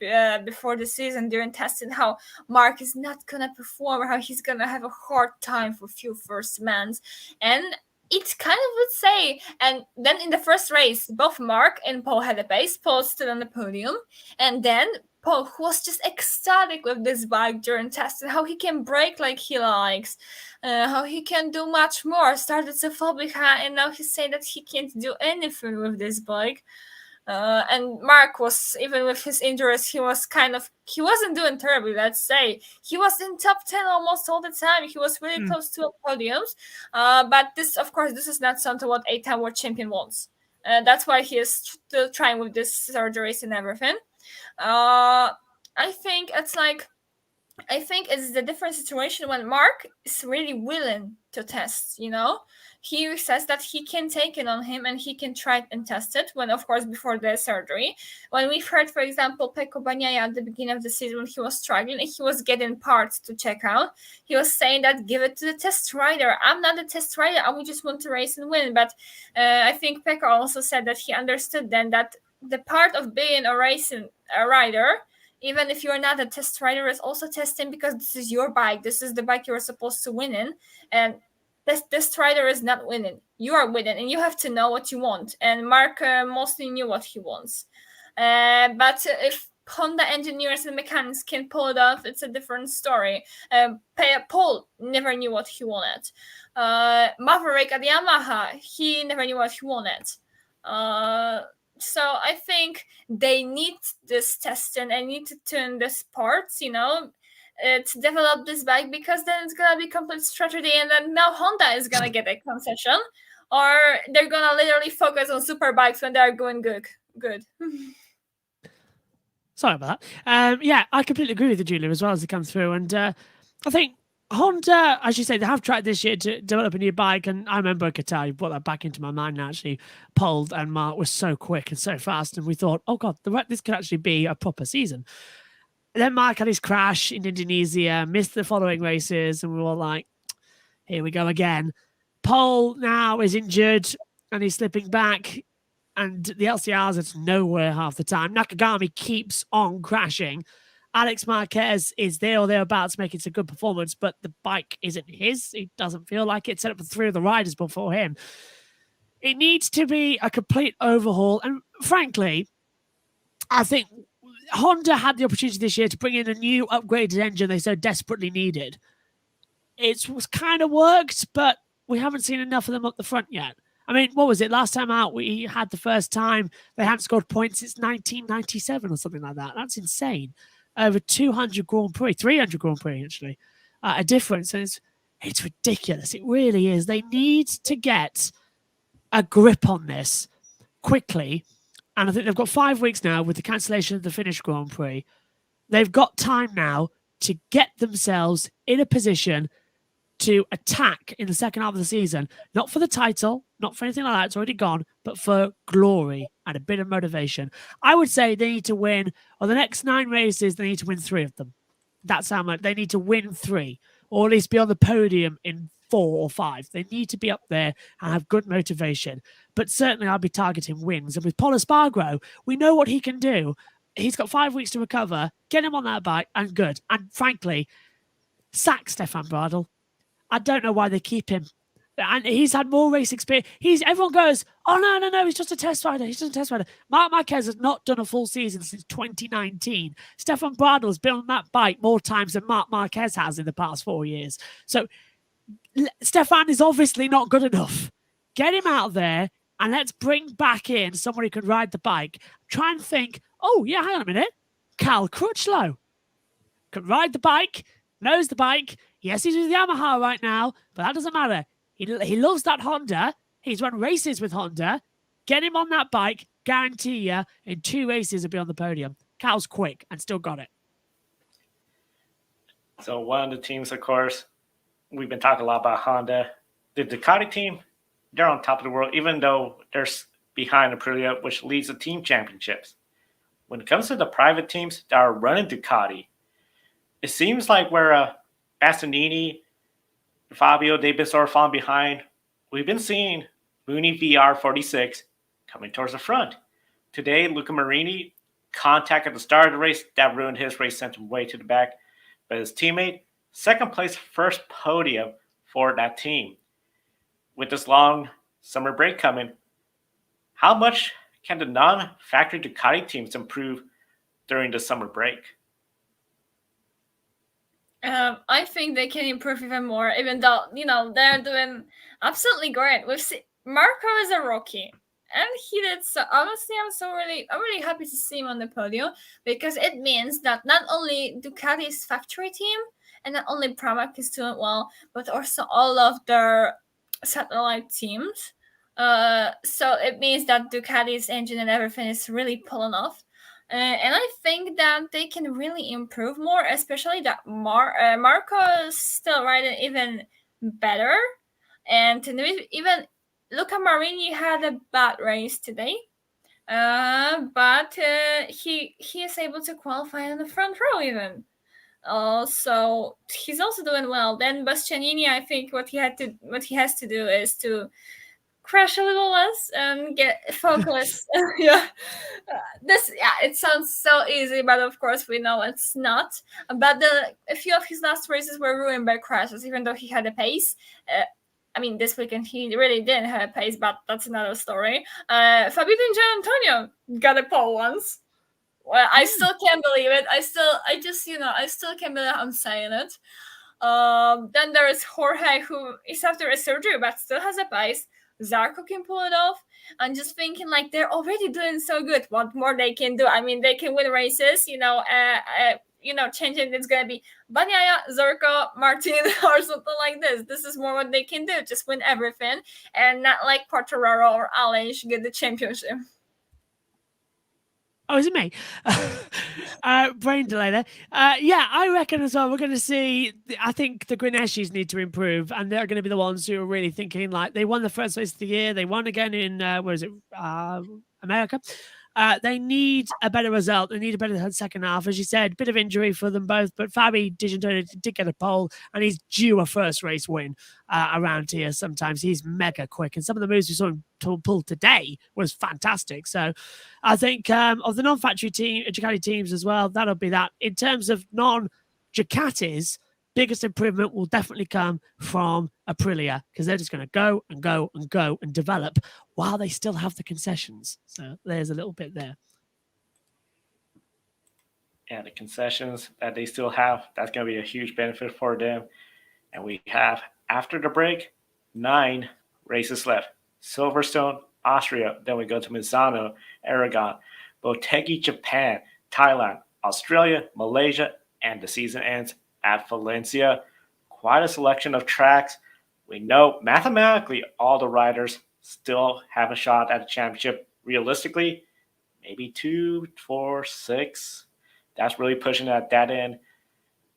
before the season during testing how Mark is not gonna perform, how he's gonna have a hard time for few first months, and it kind of would say. And then in the first race, both Mark and Paul had a pace. Paul stood on the podium, and then Paul, who was just ecstatic with this bike during testing, how he can brake like he likes, how he can do much more, started to fall behind, and now he's saying that he can't do anything with this bike. And Mark was, even with his injuries, he wasn't doing terribly, let's say. He was in top 10 almost all the time. He was really close to podiums. But this is not something what 8-time world champion wants. That's why he is still trying with these surgeries and everything. I think it's the different situation when Mark is really willing to test, he says that he can take it on him and he can try it and test it when, of course, before the surgery. When we've heard, for example, Pecco Bagnaia at the beginning of the season when he was struggling and he was getting parts to check out, he was saying that give it to the test rider. I'm not a test rider. I just want to race and win. But I think Pecco also said that he understood then that the part of being a racing rider, even if you're not a test rider, is also testing because this is your bike. This is the bike you're supposed to win in. And this rider is not winning. You are winning, and you have to know what you want. And Mark mostly knew what he wants. But if Honda engineers and mechanics can pull it off, it's a different story. Paul never knew what he wanted. Maverick at Yamaha, he never knew what he wanted. So I think they need this testing and need to tune this parts, to develop this bike, because then it's gonna be complete strategy, and then now Honda is gonna get a concession, or they're gonna literally focus on super bikes when they're going good. Sorry about that. Yeah, I completely agree with you, Julia, as well as it comes through. And I think Honda, as you say, they have tried this year to develop a new bike. And I remember Qatar, you brought that back into my mind now, actually. Polled and Mark was so quick and so fast. And we thought, oh, God, this could actually be a proper season. And then Mark had his crash in Indonesia, missed the following races. And we were like, here we go again. Pole now is injured and he's slipping back. And the LCRs are nowhere half the time. Nakagami keeps on crashing. Alex Marquez is there or thereabouts making some good performance, but the bike isn't his. He doesn't feel like it. Set up with 3 of the riders before him. It needs to be a complete overhaul. And frankly, I think Honda had the opportunity this year to bring in a new upgraded engine they so desperately needed. It was kind of worked, but we haven't seen enough of them up the front yet. I mean, what was it? Last time out, we had the first time they hadn't scored points since 1997 or something like that. That's insane. Over 200 Grand Prix, 300 Grand Prix, actually. A difference. And it's ridiculous. It really is. They need to get a grip on this quickly. And I think they've got 5 weeks now with the cancellation of the Finnish Grand Prix. They've got time now to get themselves in a position to attack in the second half of the season, not for the title, not for anything like that, it's already gone, but for glory and a bit of motivation. I would say they need to win, or the next 9 races, they need to win 3 of them. That's how much they need to win 3, or at least be on the podium in 4 or 5. They need to be up there and have good motivation. But certainly I'll be targeting wins. And with Paul Espargaro, we know what he can do. He's got 5 weeks to recover, get him on that bike, and good. And frankly, sack Stefan Bradl. I don't know why they keep him. And he's had more race experience. Everyone goes, oh, no, he's just a test rider. He's just a test rider. Marc Marquez has not done a full season since 2019. Stefan Bradl has been on that bike more times than Marc Marquez has in the past 4 years. So Stefan is obviously not good enough. Get him out there and let's bring back in someone who can ride the bike. Try and think, oh, yeah, hang on a minute. Cal Crutchlow can ride the bike, knows the bike. Yes, he's with Yamaha right now, but that doesn't matter. He loves that Honda. He's run races with Honda. Get him on that bike. Guarantee you, in 2 races, he'll be on the podium. Cal's quick and still got it. So one of the teams, of course, we've been talking a lot about Honda. The Ducati team, they're on top of the world, even though they're behind Aprilia, which leads the team championships. When it comes to the private teams that are running Ducati, it seems like we're Bastianini, Fabio, they've been sort of falling behind. We've been seeing Mooney VR46 coming towards the front. Today, Luca Marini contact at the start of the race. That ruined his race, sent him way to the back. But his teammate, second place, first podium for that team. With this long summer break coming, how much can the non-factory Ducati teams improve during the summer break? I think they can improve even more, even though, they're doing absolutely great. Marco is a rookie, and he did so. Honestly, I'm really happy to see him on the podium, because it means that not only Ducati's factory team and not only Pramac is doing well, but also all of their satellite teams. So it means that Ducati's engine and everything is really pulling off. And I think that they can really improve more, especially that Marco is still riding even better. And even Luca Marini had a bad race today. But he is able to qualify in the front row even. So he's also doing well. Then Bastianini, I think what he has to do is to crash a little less and get focus. Yeah, it sounds so easy, but of course we know it's not. But a few of his last races were ruined by crashes, even though he had a pace. I mean, this weekend he really didn't have a pace, but that's another story. Fabio Antonio got a pole once. Well, I still can't believe it. I still can't believe I'm saying it. Then there is Jorge, who is after a surgery but still has a pace. Zarco can pull it off. I'm just thinking, like, they're already doing so good. What more they can do? I mean, they can win races. Changing it's gonna be Bagnaia, Zarco, Martin, or something like this. This is more what they can do. Just win everything, and not like Quartararo or Aleix get the championship. Oh, is it me? Brain delay there. Yeah, I reckon as well. We're going to see. I think the Grineshis need to improve, and they're going to be the ones who are really thinking like they won the first race of the year. They won again in America. They need a better result. They need a better second half. As you said, bit of injury for them both, but Fabio did get a pole, and he's due a first race win around here. Sometimes he's mega quick, and some of the moves we saw him pull today was fantastic. So I think of the non-factory Ducati teams as well, that'll be that. In terms of non-Ducatis, biggest improvement will definitely come from Aprilia, because they're just going to go and go and go and develop while they still have the concessions. So there's a little bit there. Yeah, the concessions that they still have, that's going to be a huge benefit for them. And we have, after the break, 9 races left. Silverstone, Austria. Then we go to Misano, Aragon, Motegi, Japan, Thailand, Australia, Malaysia, and the season ends at Valencia. Quite a selection of tracks. We know mathematically all the riders still have a shot at a championship. Realistically, maybe 2, 4, 6. That's really pushing at that end.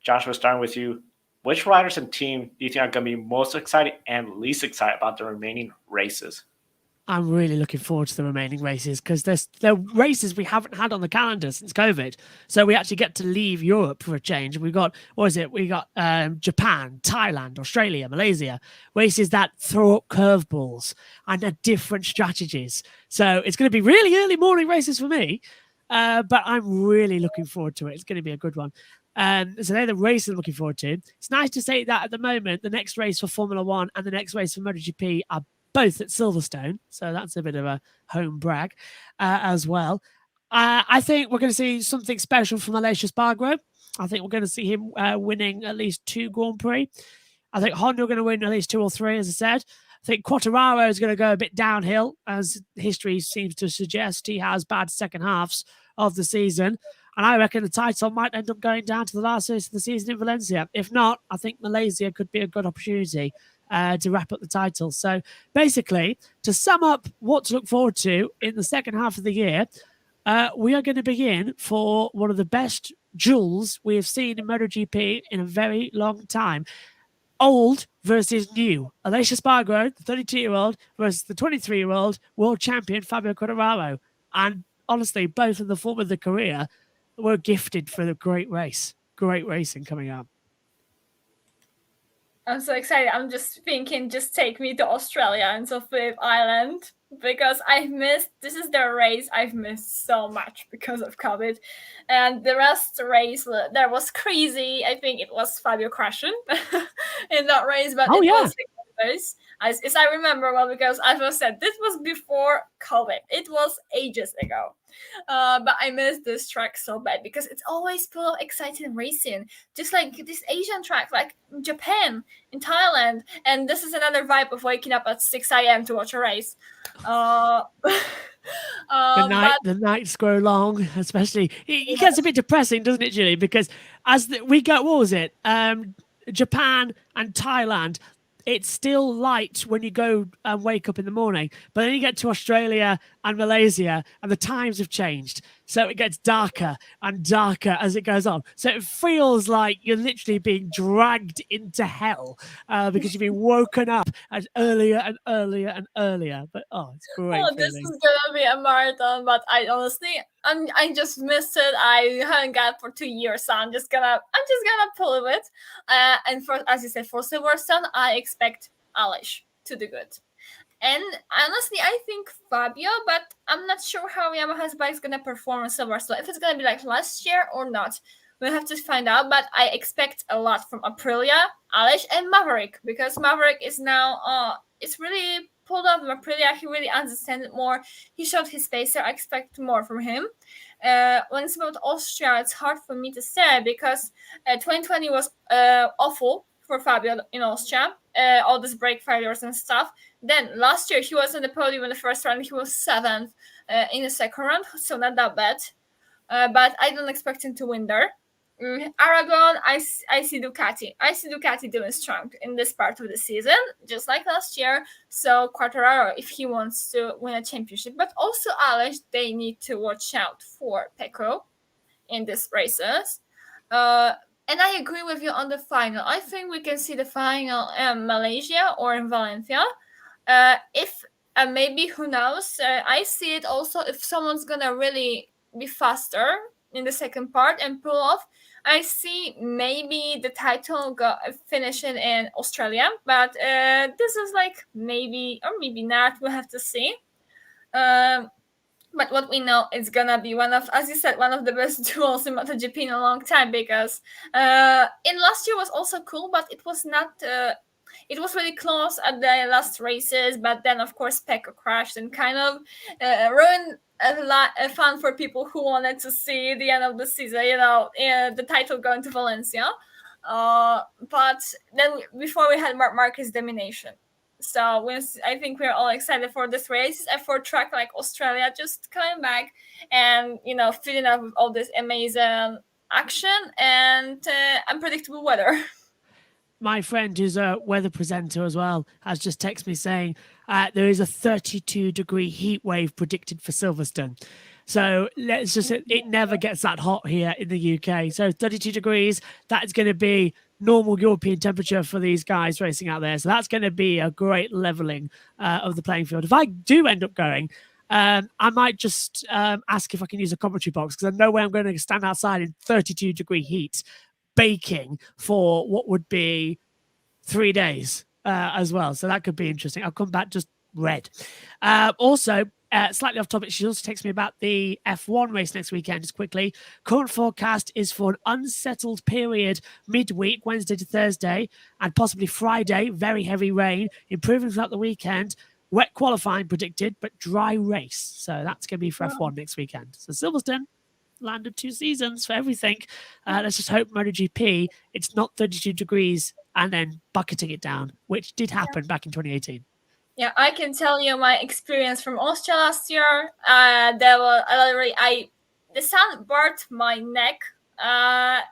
Joshua, starting with you. Which riders and team do you think are going to be most excited and least excited about the remaining races? I'm really looking forward to the remaining races, because they're races we haven't had on the calendar since COVID. So we actually get to leave Europe for a change. We got Japan, Thailand, Australia, Malaysia, races that throw up curveballs and are different strategies. So it's going to be really early morning races for me, but I'm really looking forward to it. It's going to be a good one. So they're the races I'm looking forward to. It's nice to say that at the moment, the next race for Formula One and the next race for MotoGP are both at Silverstone. So that's a bit of a home brag as well. I think we're going to see something special from Aleix Espargaró. I think we're going to see him winning at least 2 Grand Prix. I think Honda are going to win at least 2 or 3, as I said. I think Cuatro is going to go a bit downhill, as history seems to suggest. He has bad second halves of the season. And I reckon the title might end up going down to the last race of the season in Valencia. If not, I think Malaysia could be a good opportunity to wrap up the title. So basically, to sum up what to look forward to in the second half of the year, we are going to begin for one of the best duels we have seen in MotoGP in a very long time. Old versus new. Aleix Espargaró, the 32-year-old, versus the 23-year-old world champion Fabio Quartararo. And honestly, both in the form of the career, were gifted for the great race. Great racing coming up. I'm so excited. I'm just thinking, just take me to Australia and Phillip Island, because this is the race I've missed so much because of COVID. And the rest of the race, that was crazy. I think it was Fabio crashing in that race, but was a good race. As I remember well, because as I said, this was before COVID. It was ages ago. But I miss this track so bad, because it's always full of exciting racing, just like this Asian track, like Japan, in Thailand. And this is another vibe of waking up at 6 a.m. to watch a race. The nights grow long, especially. It gets a bit depressing, doesn't it, Julie? Because we go, what was it? Japan and Thailand. It's still light when you go and wake up in the morning, but then you get to Australia and Malaysia, and the times have changed. So it gets darker and darker as it goes on. So it feels like you're literally being dragged into hell because you've been woken up as earlier and earlier and earlier. But it's great. Oh, this is gonna be a marathon, but I just missed it. I haven't got it for 2 years, so I'm just gonna pull it. And for, as you said, for Silverstone, I expect Aleix to do good. And honestly, I think Fabio, but I'm not sure how Yamaha's bike is gonna perform in Silverstone. If it's gonna be like last year or not, we'll have to find out. But I expect a lot from Aprilia, Aleix, and Maverick, because Maverick is now it's really pulled up from Aprilia. He really understands it more. He showed his pacer. I expect more from him. When it's about Austria, it's hard for me to say because 2020 was awful for Fabio in Austria. All these brake failures and stuff. Then last year he was on the podium in the first round. He was 7th in the second round, so not that bad. But I don't expect him to win there. Aragon, I see Ducati. I see Ducati doing strong in this part of the season, just like last year. So Quartararo, if he wants to win a championship, but also Aleix, they need to watch out for Pecco in these races. And I agree with you on the final. I think we can see the final in Malaysia or in Valencia. If maybe, who knows? I see it also if someone's gonna really be faster in the second part and pull off. I see maybe the title finishing in Australia, but this is like maybe or maybe not. We'll have to see. But what we know is gonna be one of, as you said, one of the best duels in MotoGP in a long time, because in last year was also cool, but it was not. It was really close at the last races, but then of course Pecco crashed and kind of ruined a fun for people who wanted to see the end of the season. The title going to Valencia. But then before we had Marquez domination. So I think we're all excited for this race and for a track like Australia just coming back and, filling up with all this amazing action and unpredictable weather. My friend, who's a weather presenter as well, has just texted me saying there is a 32-degree heat wave predicted for Silverstone. So let's just, it never gets that hot here in the UK. So 32 degrees, that's going to be normal European temperature for these guys racing out there. So that's going to be a great leveling of the playing field. If I do end up going, I might just ask if I can use a commentary box, because I know where I'm going to stand outside in 32-degree heat, baking for what would be 3 days as well. So that could be interesting. I'll come back just red. Also, slightly off topic, she also texts me about the F1 race next weekend, just quickly. Current forecast is for an unsettled period midweek, Wednesday to Thursday, and possibly Friday, very heavy rain, improving throughout the weekend. Wet qualifying predicted, but dry race. So that's going to be for F1 next weekend. So Silverstone, land of 2 seasons for everything. Let's just hope MotoGP, it's not 32 degrees and then bucketing it down, which did happen back in 2018. Yeah, I can tell you my experience from Austria last year. The sun burnt my neck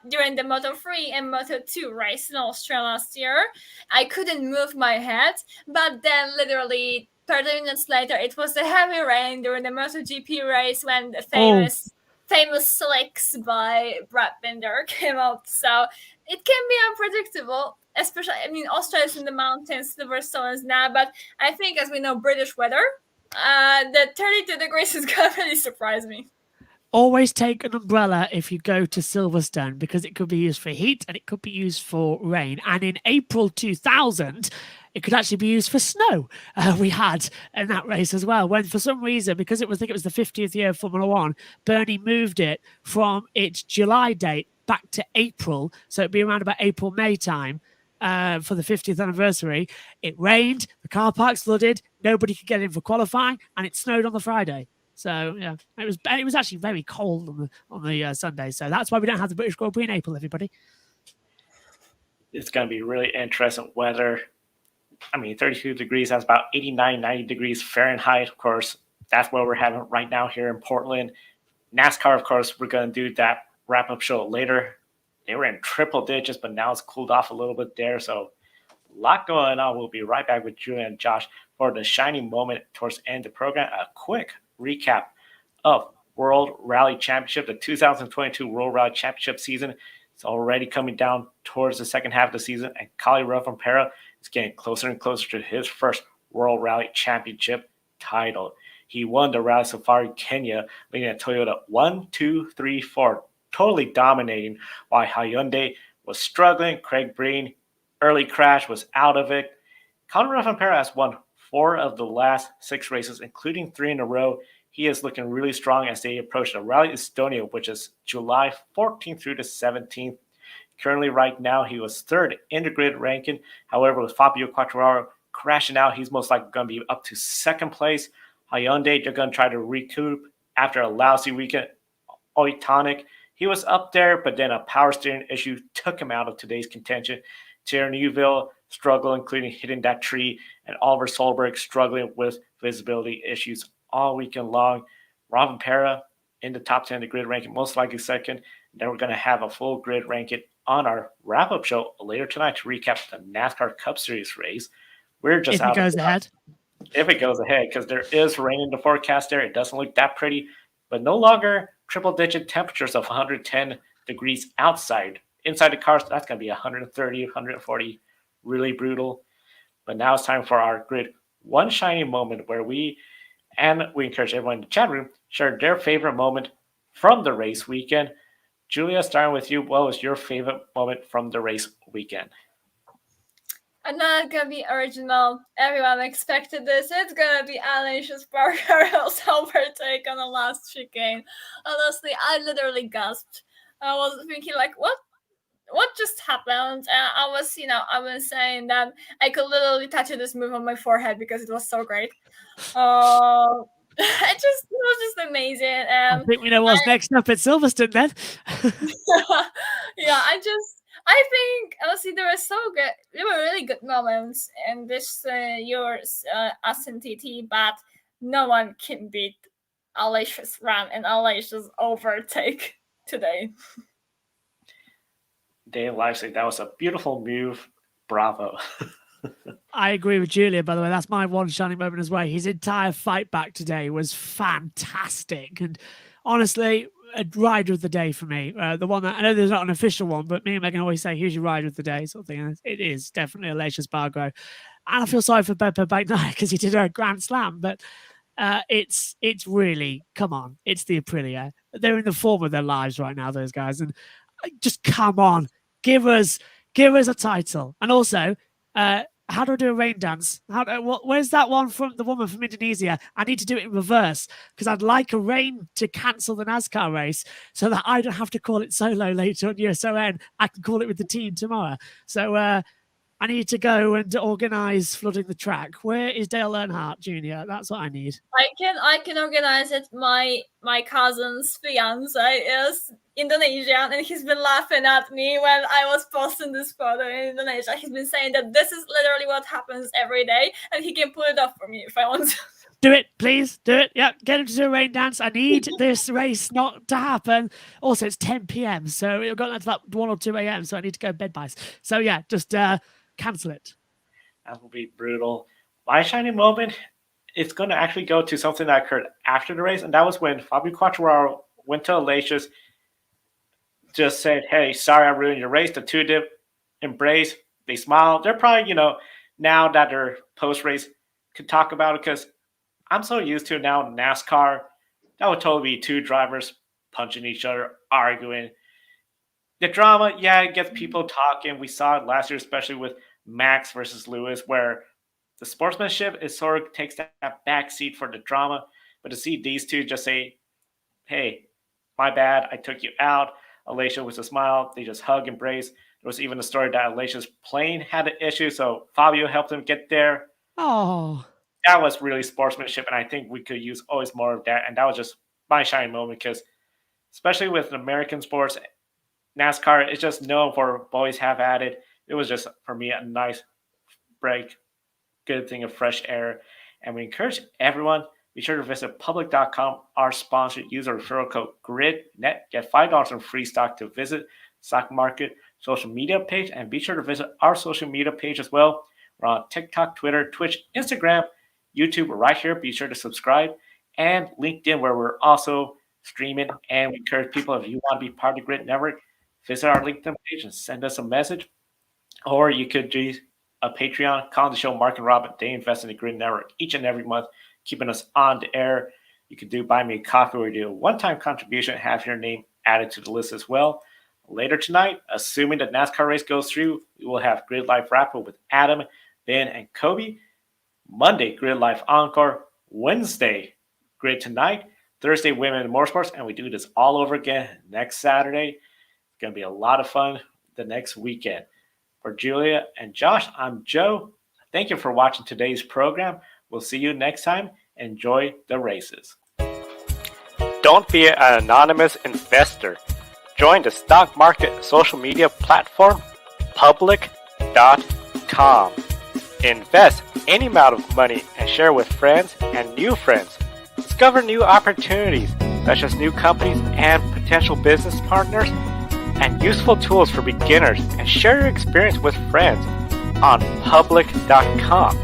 during the Moto3 and Moto2 race in Austria last year. I couldn't move my head, but then literally 30 minutes later, it was the heavy rain during the MotoGP race when the famous slicks by Brad Binder came out. So it can be unpredictable. Especially, Austria is in the mountains, Silverstone is not, but I think, as we know, British weather, the 32 degrees is going to really surprise me. Always take an umbrella if you go to Silverstone, because it could be used for heat and it could be used for rain. And in April 2000, it could actually be used for snow. We had in that race as well, when for some reason, because I think it was the 50th year of Formula One, Bernie moved it from its July date back to April. So it'd be around about April, May time. For the 50th anniversary. It rained, the car park's flooded, nobody could get in for qualifying, and it snowed on the Friday. So yeah, it was actually very cold on the Sunday. So that's why we don't have the British Grand Prix in April, everybody. It's going to be really interesting weather. 32 degrees, that's about 89, 90 degrees Fahrenheit. Of course, that's what we're having right now here in Portland. NASCAR, of course, we're going to do that wrap-up show later. They were in triple digits, but now it's cooled off a little bit there. So a lot going on. We'll be right back with Julia and Josh for the shining moment towards the end of the program. A quick recap of World Rally Championship. The 2022 World Rally Championship season is already coming down towards the second half of the season, and Kali Rovanpera is getting closer and closer to his first World Rally Championship title. He won the Rally Safari Kenya, leading a Toyota 1, 2, 3, 4, totally dominating, while Hyundai was struggling. Craig Breen, early crash, was out of it. Kali Rovanpera has won 4 of the last 6 races, including 3 in a row. He is looking really strong as they approach the Rally Estonia, which is July 14th through the 17th. Currently, right now, he was 3rd in the grid ranking. However, with Fabio Quartararo crashing out, he's most likely going to be up to 2nd place. Hyundai, they're going to try to recoup after a lousy weekend. Oitonic, he was up there, but then a power steering issue took him out of today's contention. Thierry Neuville struggled, including hitting that tree, and Oliver Solberg struggling with visibility issues all weekend long. Rovanpera in the top 10 of the grid ranking, most likely 2nd. Then we're going to have a full grid ranking on our wrap-up show later tonight to recap the NASCAR Cup Series race. We're just if it goes ahead. If it goes ahead, because there is rain in the forecast there. It doesn't look that pretty, but no longer triple-digit temperatures of 110 degrees outside. Inside the cars, that's going to be 130, 140, really brutal. But now it's time for our grid one shiny moment where we encourage everyone in the chat room share their favorite moment from the race weekend. Julia, starting with you, what was your favorite moment from the race weekend? I'm not gonna be original. Everyone expected this. It's gonna be Aleix Espargaró's overtake on the last chicane. Honestly, I literally gasped. I was thinking, like, what just happened? And I was saying that I could literally tattoo this move on my forehead because it was so great. It was just amazing. I think we know what's next up at Silverstone then. Yeah, I think honestly there were really good moments in this year's Assen TT, but no one can beat Aleix's run and Aleix's overtake today. Dave Livesey, that was a beautiful move. Bravo. I agree with Julia, by the way. That's my one shining moment as well. His entire fight back today was fantastic. And honestly, a rider of the day for me. The one that I know there's not an official one, but me and Megan always say, "Here's your rider of the day," sort of thing. And it is definitely Aleix Espargaró. And I feel sorry for Pecco Bagnaia because he did a Grand Slam, but it's really, come on, it's the Aprilia. They're in the form of their lives right now, those guys, and just come on, give us a title. And also, how do I do a rain dance? Where's that one from the woman from Indonesia? I need to do it in reverse because I'd like a rain to cancel the NASCAR race so that I don't have to call it solo later on USON. I can call it with the team tomorrow. So I need to go and organise flooding the track. Where is Dale Earnhardt Jr.? That's what I need. I can organize it. My cousin's fiance is Indonesian, and he's been laughing at me when I was posting this photo in Indonesia. He's been saying that this is literally what happens every day, and he can pull it off for me if I want to. Do it, please. Do it. Yeah, get him to do a rain dance. I need this race not to happen. Also, it's 10 p.m., so it'll go to like 1 or 2 a.m., so I need to go to bed by. So, yeah, just cancel it. That will be brutal. My shining moment, it's going to actually go to something that occurred after the race, and that was when Fabio Quartararo went to Aleix, just said, "Hey, sorry I ruined your race." The two did embrace. They smiled. They're probably, now that they're post-race, could talk about it because I'm so used to now NASCAR. That would totally be two drivers punching each other, arguing. The drama, yeah, it gets people talking. We saw it last year, especially with Max versus Lewis, where the sportsmanship is sort of takes that back seat for the drama. But to see these two just say, "Hey, my bad, I took you out." Alicia with a smile. They just hug, embrace. There was even a story that Alicia's plane had an issue, so Fabio helped him get there. Oh, that was really sportsmanship, and I think we could use always more of that. And that was just my shining moment because, especially with American sports, NASCAR is just known for always have at it. It was just, for me, a nice break, good thing of fresh air. And we encourage everyone, be sure to visit public.com, our sponsor. Use our referral code GRIDNET. Get $5 in free stock to visit stock market social media page. And be sure to visit our social media page as well. We're on TikTok, Twitter, Twitch, Instagram, YouTube, right here. Be sure to subscribe. And LinkedIn, where we're also streaming, and we encourage people, if you want to be part of the Grid Network, visit our LinkedIn page and send us a message. Or you could do a Patreon, calling the show Mark and Robin. They invest in the Grid Network each and every month, keeping us on the air. You can do Buy Me a Coffee, where you do a one-time contribution, have your name added to the list as well. Later tonight, assuming the NASCAR race goes through, we will have Grid Life Wrap-Up with Adam, Ben, and Kobe. Monday, Grid Life Encore. Wednesday, Grid Tonight. Thursday, Women in Motorsports. And we do this all over again next Saturday. It's going to be a lot of fun the next weekend. For Julia and Josh, I'm Joe. Thank you for watching today's program. We'll see you next time. Enjoy the races. Don't be an anonymous investor. Join the stock market social media platform, public.com. Invest any amount of money and share with friends and new friends. Discover new opportunities, such as new companies and potential business partners, and useful tools for beginners, and share your experience with friends on public.com.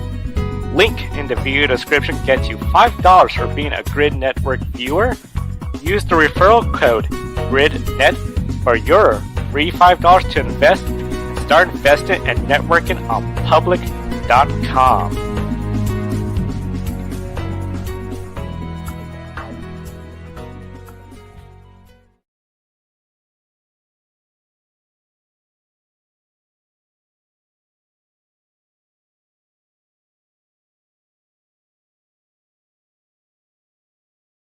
Link in the video description gets you $5 for being a Grid Network viewer. Use the referral code GridNet for your free $5 to invest. Start investing and networking on public.com.